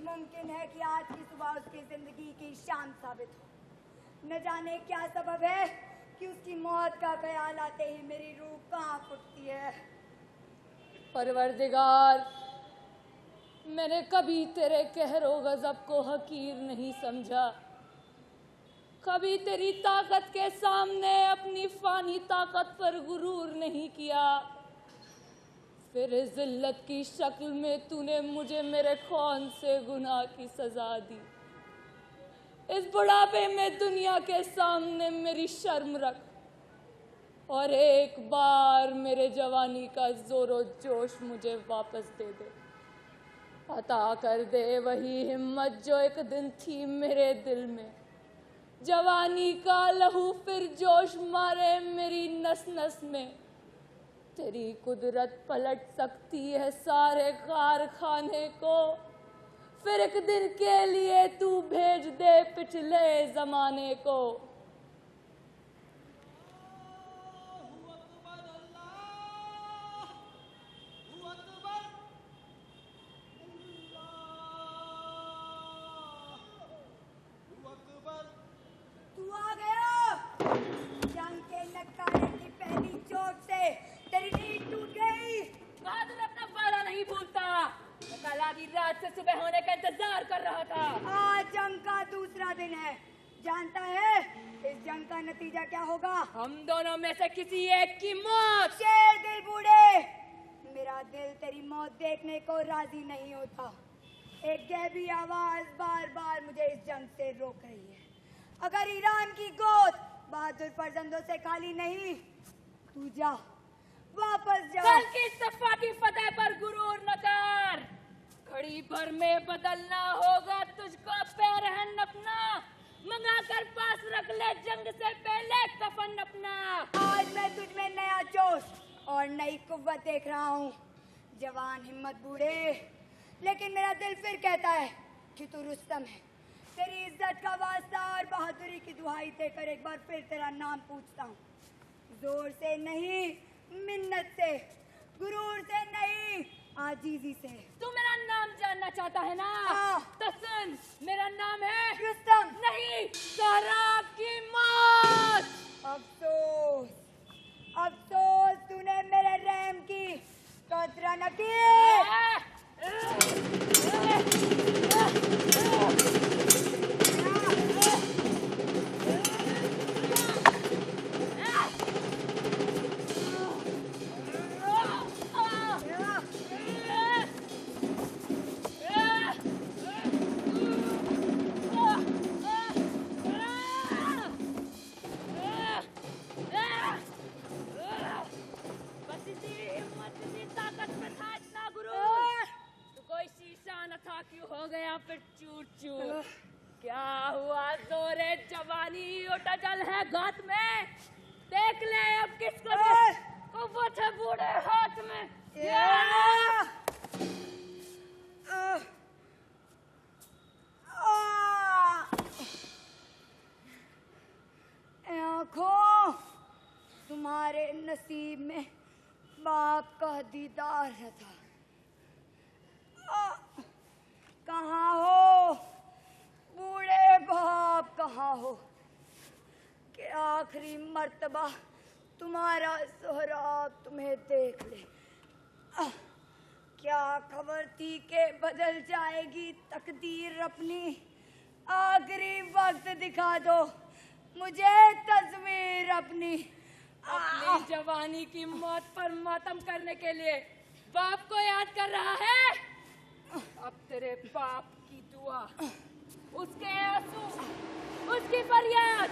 मुमकिन है कि आज की सुबह उसकी जिंदगी की शान साबित हो। न जाने क्या सबब है कि उसकी मौत का ख्याल आते ही मेरी रूह कांप उठती है। परवरदिगार, मैंने कभी तेरे कहरो गजब को हकीर नहीं समझा, कभी तेरी ताकत के सामने अपनी फानी ताकत पर गुरूर नहीं किया। फिर जिल्लत की शक्ल में तूने मुझे मेरे कौन से गुनाह की सजा दी। इस बुढ़ापे में दुनिया के सामने मेरी शर्म रख और एक बार मेरे जवानी का जोरो जोश मुझे वापस दे दे। अता कर दे वही हिम्मत जो एक दिन थी मेरे दिल में। जवानी का लहू फिर जोश मारे मेरी नस नस में। तेरी कुदरत पलट सकती है सारे कारखाने को। फिर एक दिन के लिए तू भेज दे पिछले जमाने को। तू आ गया। जंग के नकारे की पहली नतीजा क्या होगा? हम दोनों में से किसी एक की मौत। शेर दिल बूढ़े, मेरा दिल तेरी मौत देखने को राजी नहीं होता। एक गैबी आवाज बार बार मुझे इस जंग से रोक रही है। अगर ईरान की गोद बहादुर फर्जंदों से खाली नहीं, तू जा, वापस जा। कल की सफा की फतेह पर गुरूर न कर। घड़ी भर में बदलना होगा तुझको पैरहन अपना, मंगा कर पास रख ले जंग से पहले कफन अपना। आज मैं तुझ में नया जोश और नई कुव्वत देख रहा हूँ। जवान हिम्मत बूढ़े, लेकिन मेरा दिल फिर कहता है कि तू रुस्तम है। तेरी इज्जत का वास्ता और बहादुरी की दुहाई देकर एक बार फिर तेरा नाम पूछता हूँ। जोर से नहीं, मिन्नत से, गुरूर से नहीं, आजीजी से। तू मेरा नाम जानना चाहता है ना? हाँ। तो सुन, मेरा नाम है रुस्तम। नहीं, सहरा की मौत। अफसोस, अफसोस तूने मेरे रहम की कदर न की। बस इसी हिम्मत, इसी ताकत में था इतना गुरूर। तू कोई शीशा न था, क्यों हो गया फिर चूर चूर? क्या हुआ जोरे जवानी उठा जल है गात में। देख ले अब किसको कुव्वत है बूढ़े हाथ में। आँखों, तुम्हारे नसीब में बाप का दीदार था। कहाँ हो बूढ़े बाप, कहाँ हो कि आखिरी मर्तबा तुम्हारा सोहराब तुम्हें देख ले। क्या खबर थी कि बदल जाएगी तकदीर अपनी। आखिरी वक्त दिखा दो मुझे तस्वीर अपनी। अपनी जवानी की मौत पर मातम करने के लिए बाप को याद कर रहा है। अब तेरे बाप की दुआ, उसके आंसू, उसकी फरियाद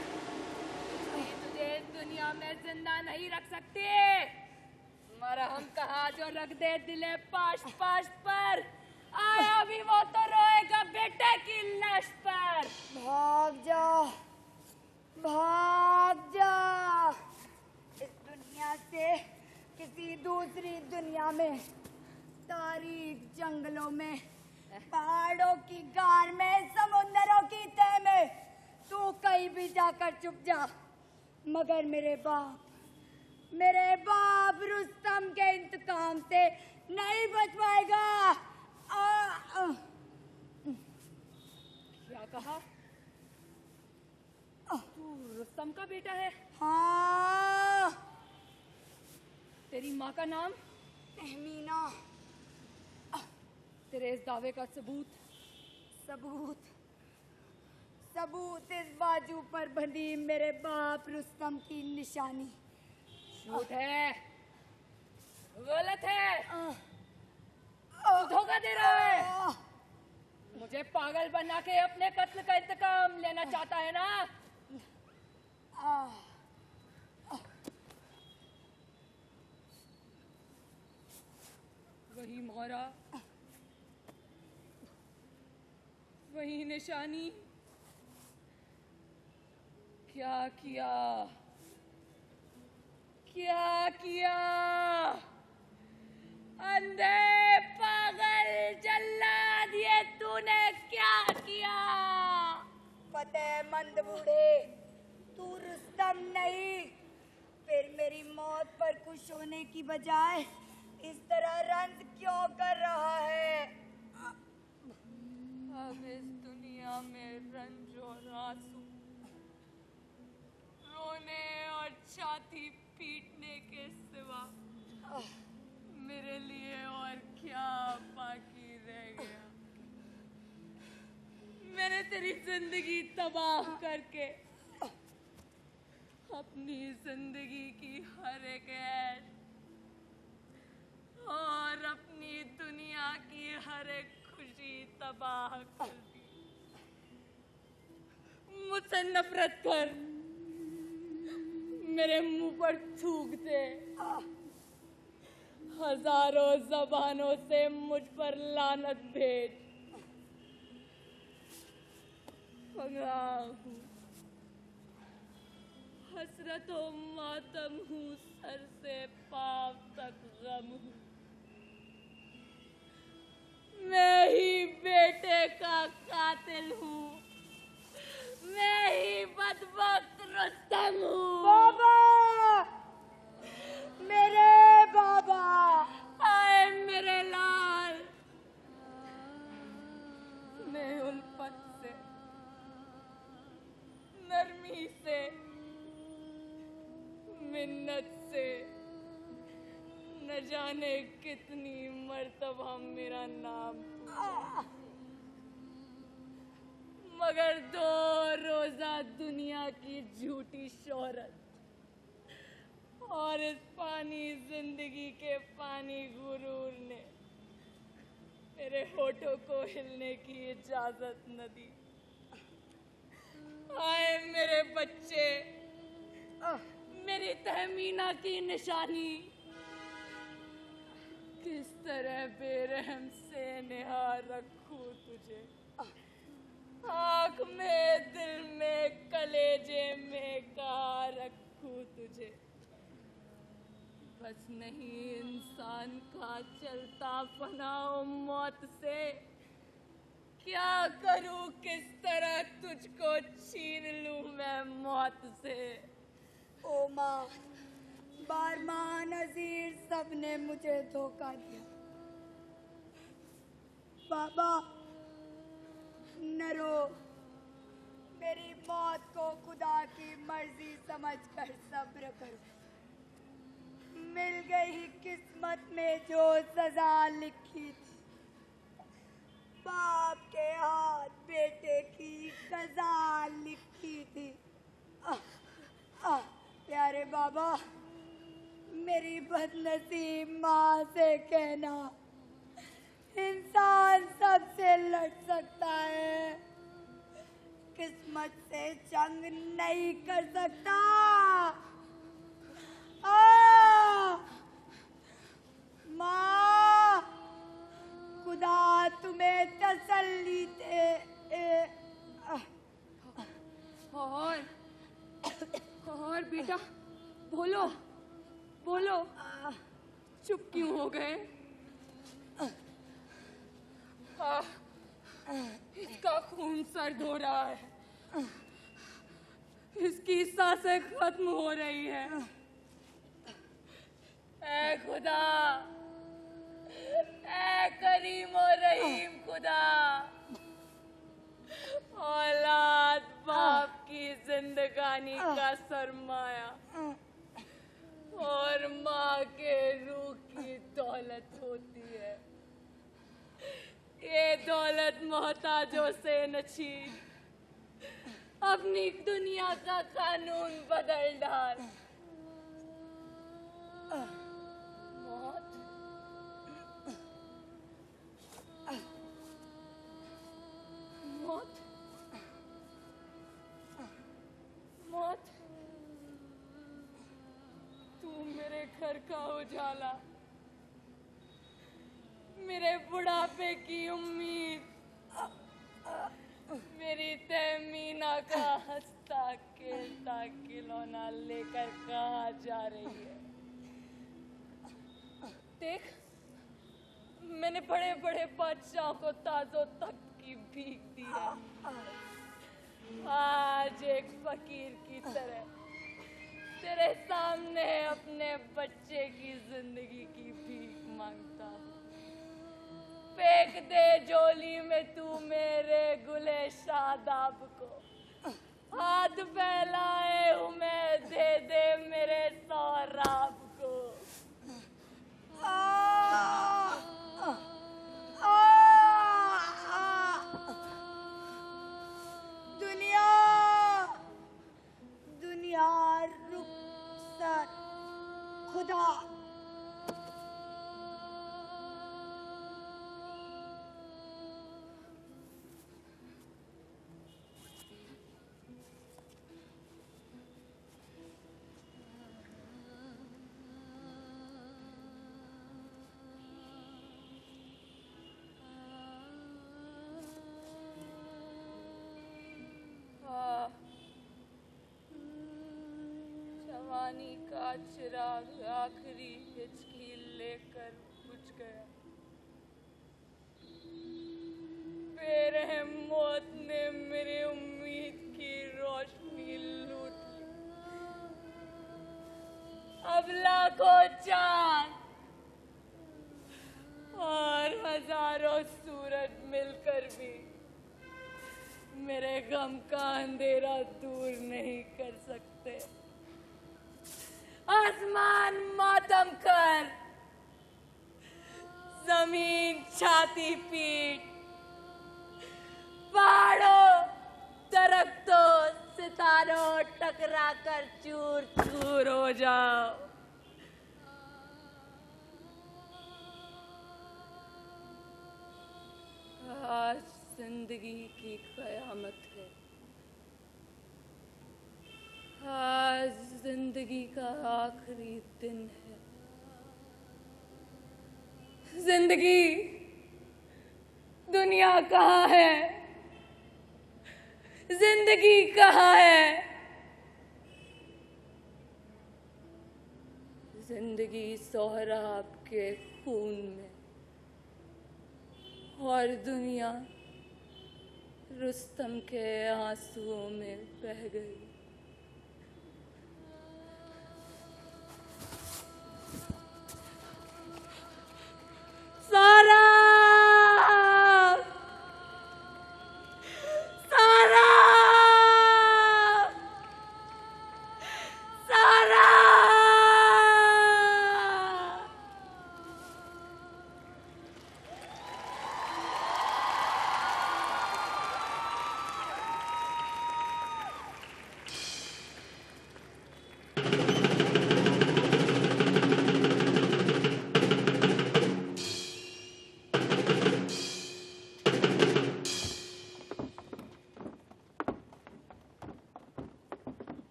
तुझे इस दुनिया में जिंदा नहीं रख सकती। मरहम कहा जो रख दे दिले पाश पाश पर, आया भी वो तो रोएगा बेटे की लाश पर। भाग जा, भाग जा इस दुनिया से किसी दूसरी दुनिया में, तारीख जंगलों में, पहाड़ों की गार में, समुंदरों की तह में, तू कहीं भी जाकर छुप जा, मगर मेरे बाप रुस्तम के इंतकाम से नहीं बच पाएगा। क्या कहा? तू रुस्तम का बेटा है? हाँ। तेरी माँ का नाम? तहमीना। तेरे इस दावे का सबूत? सबूत इस बाजू पर बंधी मेरे बाप रुस्तम की निशानी। झूठ है, गलत है, धोखा दे रहा है। मुझे पागल बना के अपने कत्ल का इंतकाम लेना चाहता है ना? वही मोहरा, वही निशानी। क्या किया, क्या किया? अंधे पागल जल्लाद, ये तूने क्या किया? फतेहमंद बूढ़े, तू रुस्तम नहीं, फिर मेरी मौत पर खुश होने की बजाय इस तरह रंज क्यों कर रहा है? अब इस दुनिया में रंज और आंसू, रोने और छाती पीटने के सिवा मेरे लिए और क्या बाकी रह गया? मैंने तेरी जिंदगी तबाह करके अपनी जिंदगी की हर एक ऐश और अपनी दुनिया की हर एक खुशी तबाह कर दी। मुझसे नफरत कर, मेरे मुंह पर थूक दे, हजारों जबानों से मुझ पर लानत भेज। पंगा हूँ, हसरत व मातम हूँ, सर से पाँव तक गम हूँ। मैं ही बेटे का कातिल हूँ, मैं ही बदबख्त रुस्तम हूँ। बाबा, मेरे बाबा, आए मेरे लाल। मैं उल्फत से, नरमी से, मिन्नत से न जाने कितनी मर्तबा मेरा नाम पूछा, मगर 2 रोजा दुनिया की झूठी शोहरत और इस पानी जिंदगी के पानी गुरूर ने मेरे होठों को हिलने की इजाजत न दी। आए मेरे बच्चे, मेरी तहमीना की निशानी, किस तरह बेरहम से निहार रखूं तुझे, आँख में, दिल में, कलेजे में कहाँ रखूं तुझे। बस नहीं इंसान का चलता फनाओ मौत से, क्या करूं, किस तरह तुझको छीन लूं मैं मौत से। ओ माँ, बारमाह नजीर सबने मुझे धोखा दिया। बाबा न रो, मेरी मौत को खुदा की मर्जी समझकर सब्र करो। मिल गई किस्मत में जो सजा लिखी थी, बाप के हाथ बेटे की सजा लिखी थी। प्यारे बाबा, मेरी बदनसीब माँ से कहना, इंसान सबसे लड़ सकता है, किस्मत से जंग नहीं कर सकता। माँ, खुदा तुम्हें तसल्ली दे। और बेटा, बोलो बोलो, चुप क्यों हो गए? इसका खून सर्द हो रहा है, इसकी सांसें खत्म हो रही है। ऐ खुदा, ऐ करीम और रहीम खुदा, औलाद बाप की जिंदगानी का सरमाया और माँ के रूह की दौलत होती है। ये दौलत मोहताजों से न छीन, अपनी दुनिया का कानून बदल डाल। मौत, मौत, मौत, तू मेरे घर का उजाला, मेरे बुढ़ापे की उम्मीद, मेरी तहमीना का हंसता खेलता खिलौना लेकर कहाँ जा रही है? देख, मैंने बड़े बड़े बादशाहों को ताजो तख्त की भीख दी है, आज एक फकीर की तरह तेरे सामने अपने बच्चे की जिंदगी की भीख मांगता हूँ। फेंक दे झोली में तू मेरे गुले शादाब को, हाथ फैलाए हूँ मैं, दे दे मेरे सौराब को। दुनिया, दुनिया रुक खुदा। जवानी का चिराग आखिरी हिचकी लेकर बुझ गया। बेरहम मौत ने मेरी उम्मीद की रोशनी लूट ली। अब लाखों चांद और हजारों सूरज मिलकर भी मेरे गम का अंधेरा दूर नहीं कर सकते। आसमान मातम कर, जमीन छाती पीट, पहाड़ों दरख्तों सितारों टकरा कर चूर चूर हो जाओ। आज जिंदगी की कयामत है। आज जिंदगी का आखिरी दिन है। जिंदगी, दुनिया कहाँ है? जिंदगी कहाँ है? जिंदगी सोहराब के खून में और दुनिया रुस्तम के आंसुओं में बह गई। सारा सारा सारा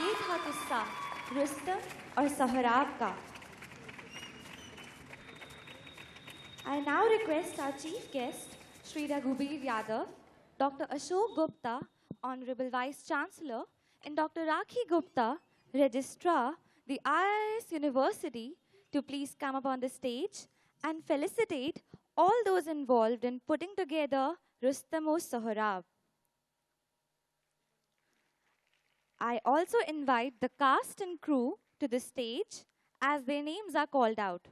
ये था किस्सा रुस्तम और सोहराब का। I now request our chief guest, Shri Raghubir Yadav, Dr. Ashok Gupta, Honorable Vice Chancellor, and Dr. Rakhi Gupta, Registrar, the IIS University, to please come up on the stage and felicitate all those involved in putting together Rustam or Sohrab. I also invite the cast and crew to the stage as their names are called out.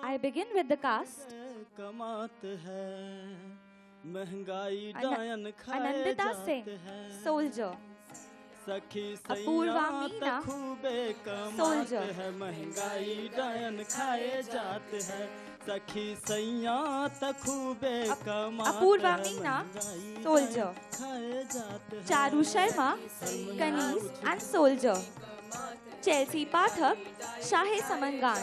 I begin with the cast. कमात है महंगाई डायन खाए Anandita जात Singh, है soldier. सखी अपूर्वा सैया मीना, त खूबे कमात soldier. है महंगाई डायन खाए जात है सखी सैया त खूबे कमात अपूर्वा है मीना, महंगाई soldier. डायन खाए जात है Charu Sharma, Kanis and soldier. Chelsea Pathak, Shahe Samangan.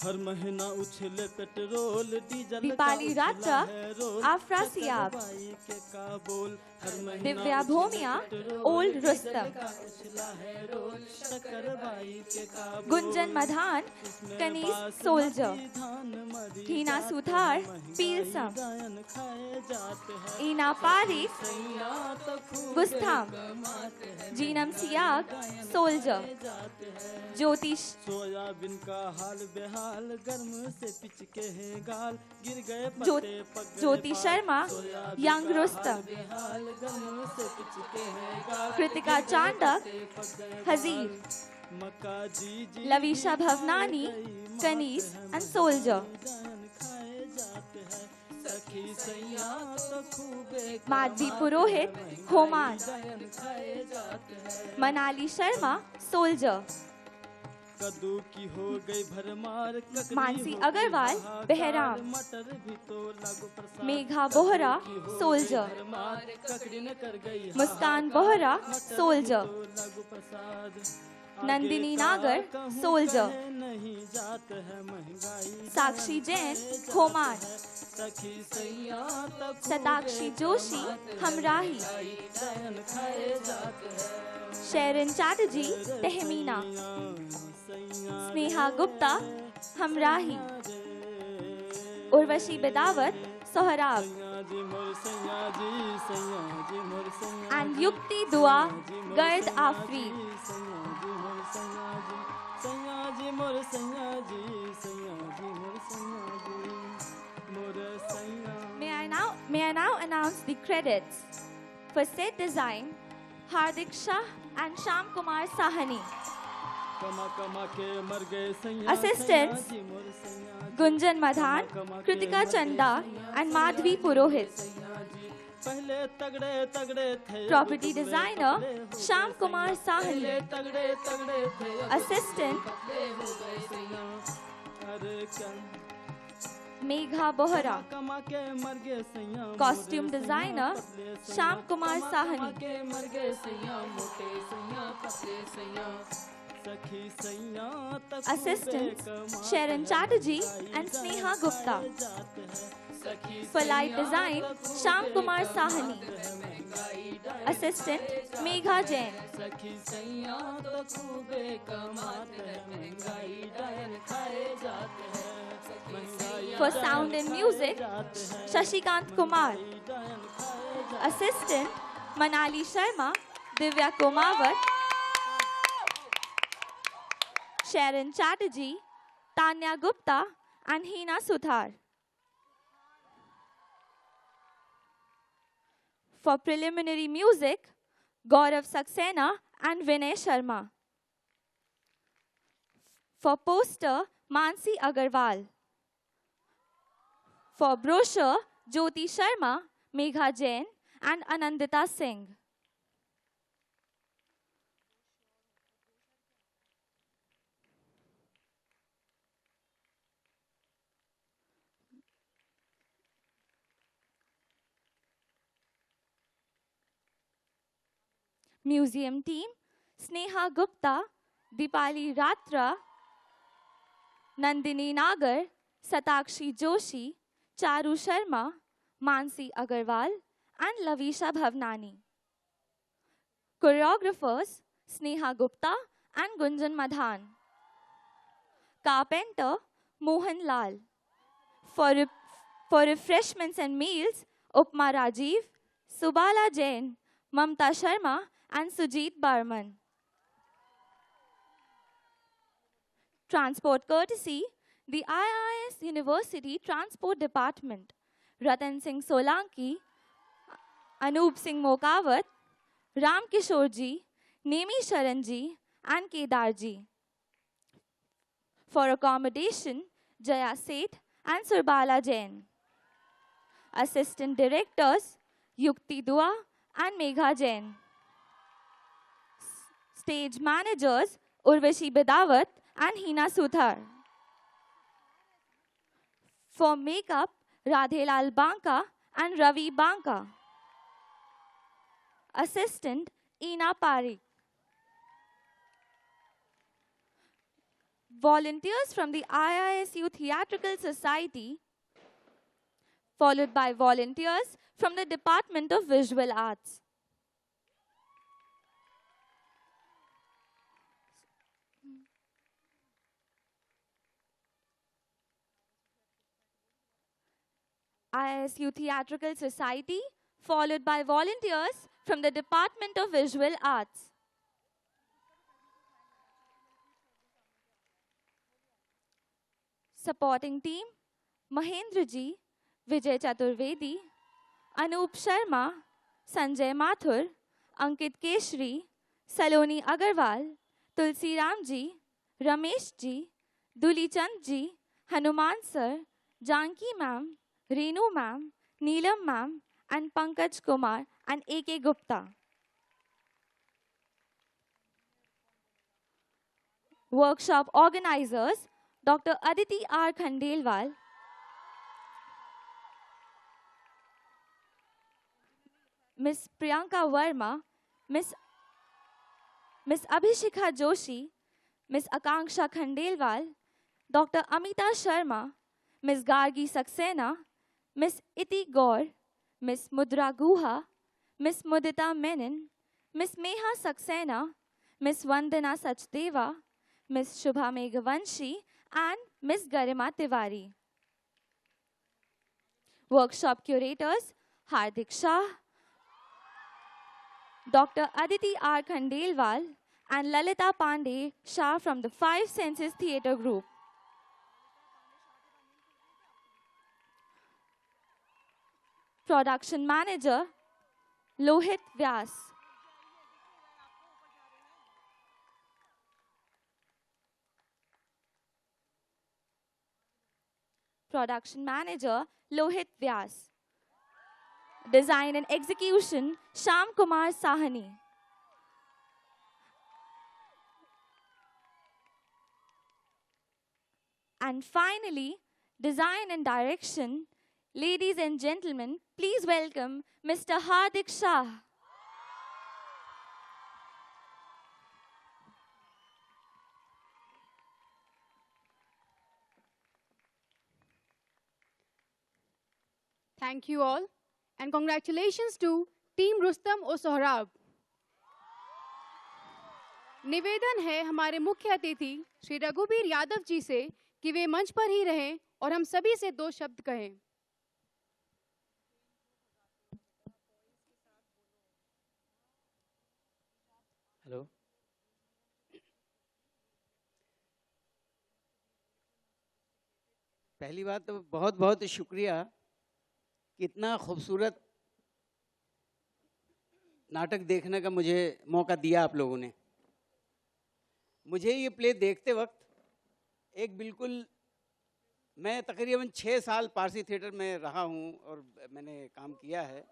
हर महीना उछले पेट्रोल डीजल दीपाली का राजा, उछला है रोल, आफरा शक्कर सियाब। बाई के का बोल, हर महीना दिव्या उछले भोमिया, पेट्रोल, ओल्ड डीजल रुस्तम। का उछला है रोल, शक्कर बाई के का बोल, गुंजन मधान, इसमें कनीज बासमती सोल्जर। धान मरी हीना जात सुथार, है, महंगाई पीलसम। डायन खाए जात है ईना पारिक, सैया त खूबे गुस्ताम। कमात है, जीनम सियाग, सोल्जर। जात है ज्योतिष सोयाबीन का हाल बेहाल गर्म से पिचके हैं गाल गिर गए ज्यो- पत्ते पक गए ज्योति पाल। शर्मा, सोयाबीन यंग का रुस्तम। हाल बेहाल गर्म से पिचके हैं गाल कृतिका गिर गए चांडक, पत्ते पक गए हजीर। पाल। मक्का जी जी Lavisha Bhavnani, Kanis and Soldier. डायन खाए जाते हैं सखी सैया तो खूबे Madhvi Purohit, Homan. डायन खाए जाते हैं Manali Sharma, Soldier. कद्दू की हो गई भरमार ककड़ी मानसी हो गई अग्रवाल, हाहाकार, बहराम। मटर भी तो लागू प्रसाद मेघा बोहरा, Soldier. भरमार ककड़ी न कर गई मुस्कान बोहरा, Soldier. तो लागू प्रसाद नंदिनी आगे का नागर, कहूँ Soldier. कहे नहीं जात है महंगाई साक्षी जैन, होमान. सखी सैया तक सताक्षी जोशी, हमराही. डायन खाए जाते हैं शेरन चैटर्जी, तहमीना. स्नेहा गुप्ता, हमराही. उर्वशी बेदावत, सोहराब. जी मोर सैया जी सैया जी मोर सैया And Yukti Dua, Gard Afri. सैया जी मोर सैया जी सैया जी मोर सैया जी सैया जी मोर सैया जी मोर सैया May I now announce the credits. For set design, Hardik Shah and Sham Kumar Sahani. कमा कमा के मर गए सैया Assistants, सैया जी मोर सैया जी Gunjan Madhan, Kritika Chanda and Madhvi Purohit. सैया जी पहले तगड़े तगड़े थे Property designer, Sham Kumar Sahani. पहले तगड़े तगड़े थे Assistant, अरे क्या Megha Bohra. कमा के मर गए सैया Costume designer, Sham Kumar Sahani. के मर गए सैया मोटे सैया पतले सैया सखी सैया तक Assistants, Sharon Chatterjee and Sneha Gupta. For light design, Sham Kumar Sahani. Assistant, Megha Jain. सखी सैया तो खूबे कमाते हैं महंगाई डायन खाए जाते हैं महंगाई For sound and music, Shashikant Kumar. Assistant, Manali Sharma, Divya Kumawat, Sharon Chatterjee, Tanya Gupta, and Hina Suthar. For preliminary music, Gaurav Saxena and Vinay Sharma. For poster, Mansi Agarwal. For brochure, Jyoti Sharma, Megha Jain, and Anandita Singh. Museum team, Sneha Gupta, Dipali Ratra, Nandini Nagar, Satakshi Joshi, Charu Sharma, Mansi Agarwal, and Lavisha Bhavnani. Choreographers, Sneha Gupta and Gunjan Madhan. Carpenter, Mohan Lal. For refreshments and meals, Upma Rajiv, Subala Jain, Mamta Sharma, and Sujit Barman. Transport courtesy, the IIS University Transport Department, Ratan Singh Solanki, Anup Singh Mokawat, Ram Kishore ji, Nemi Sharan ji, and Kedar ji. For accommodation, Jaya Seth and Surbala Jain. Assistant directors, Yukti Dua and Megha Jain. Stage managers, Urvashi Bedawat and Hina Suthar. For makeup, Radhelal Banka and Ravi Banka. Assistant, Ina Parikh. Volunteers from the IISU Theatrical Society, followed by volunteers from the Department of Visual Arts. IISU Theatrical Society, followed by volunteers from the Department of Visual Arts. Supporting team, Mahendra ji, Vijay Chaturvedi, Anup Sharma, Sanjay Mathur, Ankit Keshri, Saloni Agarwal, Tulsiram ji, Ramesh ji, Dulichand ji, Hanuman sir, Janaki ma'am, Renu ma'am, Neelam ma'am, and Pankaj Kumar and A.K. Gupta. Workshop organizers, Dr. Aditi R. Khandelwal, Miss Priyanka Verma, Miss Abhishekha Joshi, Miss Akanksha Khandelwal, Dr. Amita Sharma, Miss Gargi Saxena, Miss Iti Gaur, Miss Mudra Guha, Miss Mudita Menon, Miss Meha Saxena, Miss Vandana Sachdeva, Miss Shubha Meghavanshi, and Miss Garima Tiwari. Workshop curators, Hardik Shah, Dr. Aditi R. Khandelwal, and Lalita Pandey Shah from the Five Senses Theatre Group. Production Manager, Lohit Vyas. Production Manager, Lohit Vyas. Design and Execution, Sham Kumar Sahani. And finally, Design and Direction. Ladies and gentlemen, please welcome Mr. Hardik Shah. Thank you all and congratulations to Team Rustam और सोहराब. निवेदन है हमारे मुख्य अतिथि श्री रघुबीर यादव जी से कि वे मंच पर ही रहें और हम सभी से 2 शब्द कहें. हेलो. पहली बात तो बहुत बहुत शुक्रिया. कितना खूबसूरत नाटक देखने का मुझे मौका दिया आप लोगों ने. मुझे ये प्ले देखते वक्त एक बिल्कुल, मैं तकरीबन 6 साल पारसी थिएटर में रहा हूँ और मैंने काम किया है,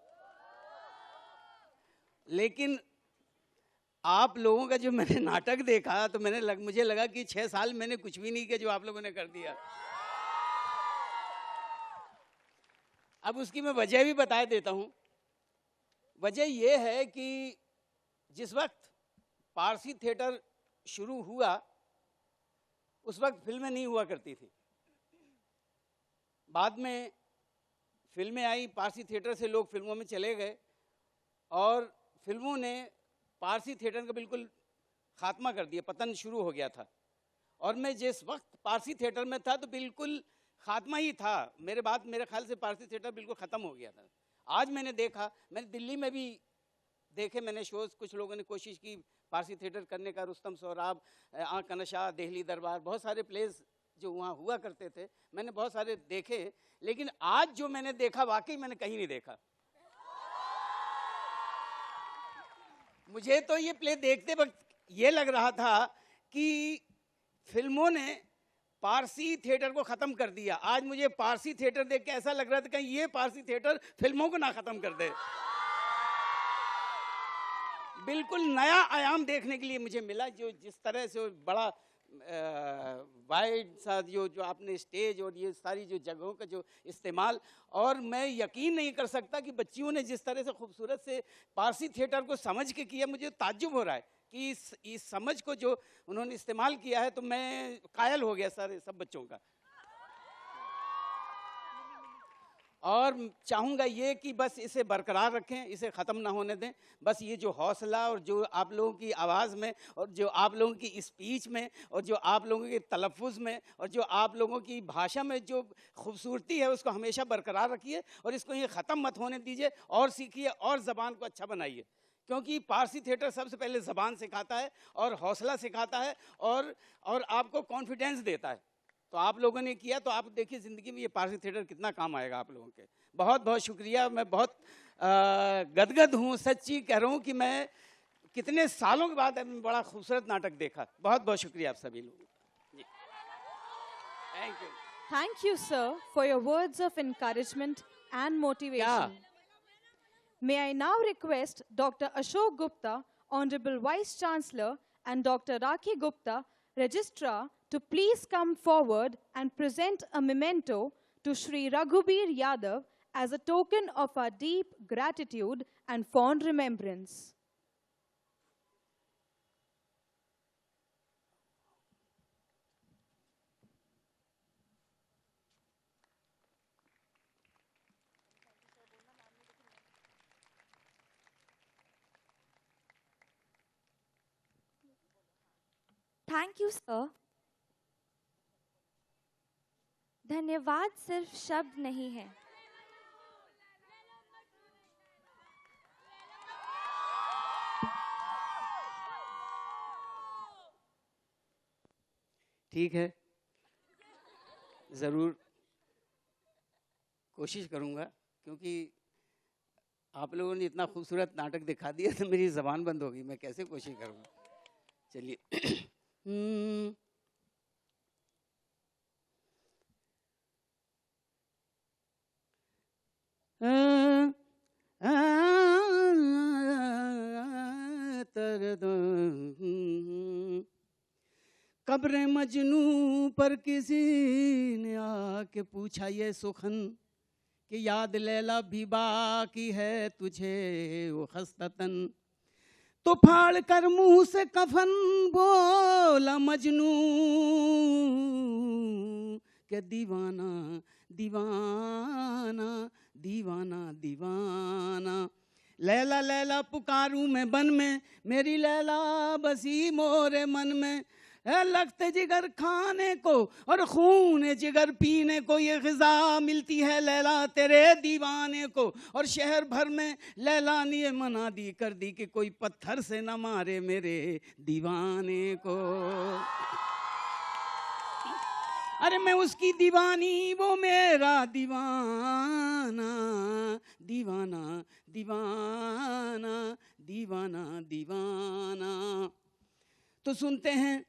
लेकिन आप लोगों का जो मैंने नाटक देखा तो मुझे लगा कि 6 साल मैंने कुछ भी नहीं किया जो आप लोगों ने कर दिया. अब उसकी मैं वजह भी बता देता हूँ. वजह यह है कि जिस वक्त पारसी थिएटर शुरू हुआ उस वक्त फिल्में नहीं हुआ करती थी. बाद में फिल्में आई, पारसी थिएटर से लोग फिल्मों में चले गए और फिल्मों ने पारसी थिएटर का बिल्कुल खात्मा कर दिया, पतन शुरू हो गया था. और मैं जिस वक्त पारसी थिएटर में था तो बिल्कुल खात्मा ही था. मेरे ख्याल से पारसी थिएटर बिल्कुल ख़त्म हो गया था. आज मैंने देखा, मैंने दिल्ली में भी देखे मैंने शोज़, कुछ लोगों ने कोशिश की पारसी थिएटर करने का, रुस्तम सोहराब, आँख का नशा, देहली दरबार, बहुत सारे प्लेस जो वहाँ हुआ करते थे मैंने बहुत सारे देखे. लेकिन आज जो मैंने देखा वाकई मैंने कहीं नहीं देखा. मुझे तो ये प्ले देखते वक्त ये लग रहा था कि फिल्मों ने पारसी थिएटर को ख़त्म कर दिया. आज मुझे पारसी थिएटर देख के ऐसा लग रहा था कि ये पारसी थिएटर फिल्मों को ना ख़त्म कर दे. बिल्कुल नया आयाम देखने के लिए मुझे मिला. जो जिस तरह से बड़ा वाइड सा जो आपने स्टेज और ये सारी जो जगहों का जो इस्तेमाल, और मैं यकीन नहीं कर सकता कि बच्चियों ने जिस तरह से खूबसूरत से पारसी थिएटर को समझ के किया. मुझे ताज्जुब हो रहा है कि इस समझ को जो उन्होंने इस्तेमाल किया है तो मैं कायल हो गया सब बच्चों का. और चाहूँगा ये कि बस इसे बरकरार रखें, इसे ख़त्म ना होने दें. बस ये जो हौसला और जो आप लोगों की आवाज़ में और जो आप लोगों की स्पीच में और जो आप लोगों के तलफ़ुज़ में और जो आप लोगों की भाषा में जो खूबसूरती है उसको हमेशा बरकरार रखिए और इसको ये ख़त्म मत होने दीजिए. और सीखिए और ज़बान को अच्छा बनाइए, क्योंकि पारसी थिएटर सबसे पहले ज़बान सिखाता है और हौसला सिखाता है और आपको कॉन्फिडेंस देता है. तो आप लोगों ने किया तो आप देखिए ज़िंदगी में ये पारसी थिएटर कितना काम आएगा आप लोगों के. बहुत बहुत शुक्रिया. मैं बहुत गदगद हूँ, सच्ची कह रहा हूँ कि मैं कितने सालों के बाद हमने बड़ा खूबसूरत नाटक देखा। बहुत बहुत शुक्रिया आप सभी लोगों का जी। Thank you. Thank you, sir, for your words of encouragement and motivation. May I now request Dr. Ashok Gupta, Honorable Vice Chancellor, and Dr. Rakhi Gupta, Registrar, to please come forward and present a memento to Shri Raghubir Yadav as a token of our deep gratitude and fond remembrance. Thank you sir. धन्यवाद सिर्फ शब्द नहीं है। ठीक है, ज़रूर कोशिश करूँगा, क्योंकि आप लोगों ने इतना खूबसूरत नाटक दिखा दिया तो मेरी ज़बान बंद होगी, मैं कैसे कोशिश करूँगा। चलिए कब्र मजनू पर किसी ने आके पूछा ये सुखन कि याद लैला भी बाकी है तुझे वो खस्ततन, तो फाड़ कर मुंह से कफन बोला मजनू के दीवाना दीवाना दीवाना दीवाना, लैला लैला पुकारूं मैं बन में, मेरी लैला बसी मोरे मन में, लगते जिगर खाने को और खून जिगर पीने को, ये ग़िज़ा मिलती है लैला तेरे दीवाने को। और शहर भर में लैला ने ये मना दी कर दी कि कोई पत्थर से न मारे मेरे दीवाने को। अरे मैं उसकी दीवानी वो मेरा दीवाना, दीवाना दीवाना दीवाना दीवाना। तो सुनते हैं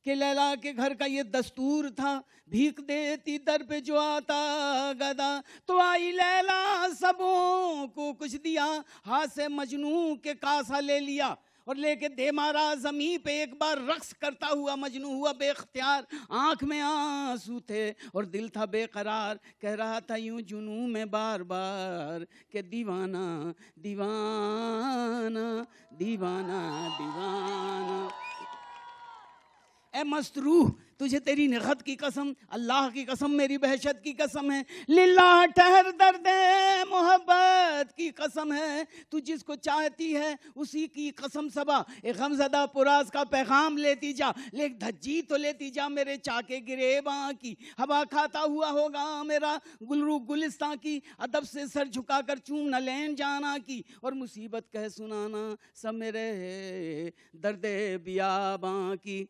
कि लैला के घर का ये दस्तूर था, भीख देती दर पे जो आता गदा, तो आई लैला सबों को कुछ दिया, हाथ से मजनू के कासा ले लिया और लेके दे मारा ज़मीन पे। एक बार रक्स करता हुआ मजनू हुआ बेख्तियार, आंख में आंसू थे और दिल था बेकरार, कह रहा था यूं जुनू में बार बार कि दीवाना दीवाना दीवाना दीवाना। ए मस्त रूह, तुझे तेरी निखत की कसम, अल्लाह की कसम, मेरी बहशत की कसम है, लिल्लाह ठहर दर्द मोहब्बत की कसम है, तू जिसको चाहती है उसी की कसम सबा। एक गमज़दा पुराज का पैगाम लेती जा, लेक धज्जी तो लेती जा मेरे चाके गिरेबां की, हवा खाता हुआ होगा मेरा गुलरू गुलिस्तां की, अदब से सर झुकाकर चूम न लेन जाना की, और मुसीबत कह सुनाना सब मेरे दर्द बियाबां की।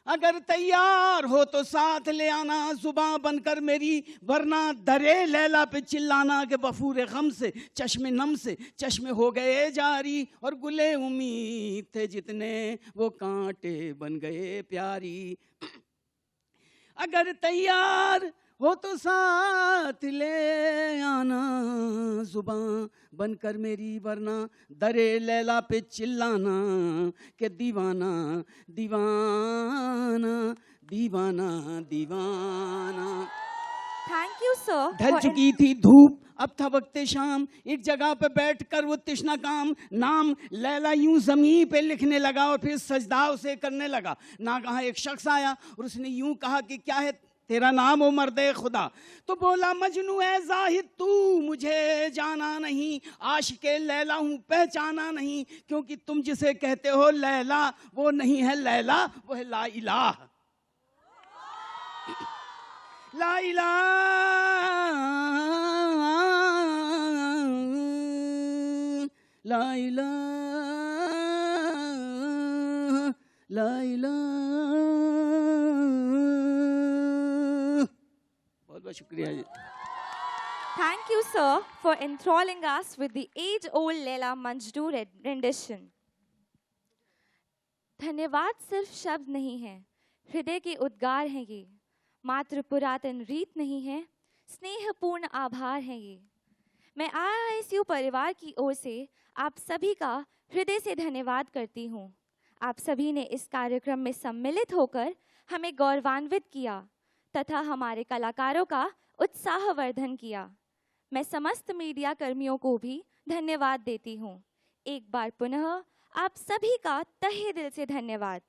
अगर तैयार हो तो साथ ले आना जुबां बनकर मेरी, वरना दरे लैला पे चिल्लाना के बफूरे गम से चश्मे नम से चश्मे हो गए जारी, और गुले उम्मीद थे जितने वो कांटे बन गए प्यारी। अगर तैयार हो तो साथ ले आना जुबां बनकर मेरी, वरना दरे लैला पे चिल्लाना के दीवाना दीवाना दीवाना दीवाना। Thank you sir. ढल चुकी थी धूप, अब था वक्ते शाम, एक जगह पे बैठकर वो तिश्ना काम नाम लैला यूं जमीन पे लिखने लगा और फिर सजदा उसे करने लगा। ना कहा एक शख्स आया और उसने यूं कहा कि क्या है तेरा नाम ओ मर्दे खुदा, तो बोला मजनू है जाहिद तू मुझे जाना नहीं, आशिके लैला हूँ पहचाना नहीं, क्योंकि तुम जिसे कहते हो लैला वो नहीं है लैला, वो है ला इलाह। ला इलाह ला इलाह ला इलाह। बहुत शुक्रिया जी। Thank you, sir, for enthralling us with the age-old Laila Majdu rendition. धन्यवाद सिर्फ शब्द नहीं है, हृदय के उद्गार हैं ये। मात्र पुरातन रीत नहीं है, स्नेहपूर्ण आभार है ये। मैं IISU परिवार की ओर से आप सभी का हृदय से धन्यवाद करती हूँ। आप सभी ने इस कार्यक्रम में सम्मिलित होकर हमें गौरवान्वित किया तथा हमारे कलाकारों का उत्साहवर्धन किया। मैं समस्त मीडिया कर्मियों को भी धन्यवाद देती हूँ। एक बार पुनः आप सभी का तहे दिल से धन्यवाद।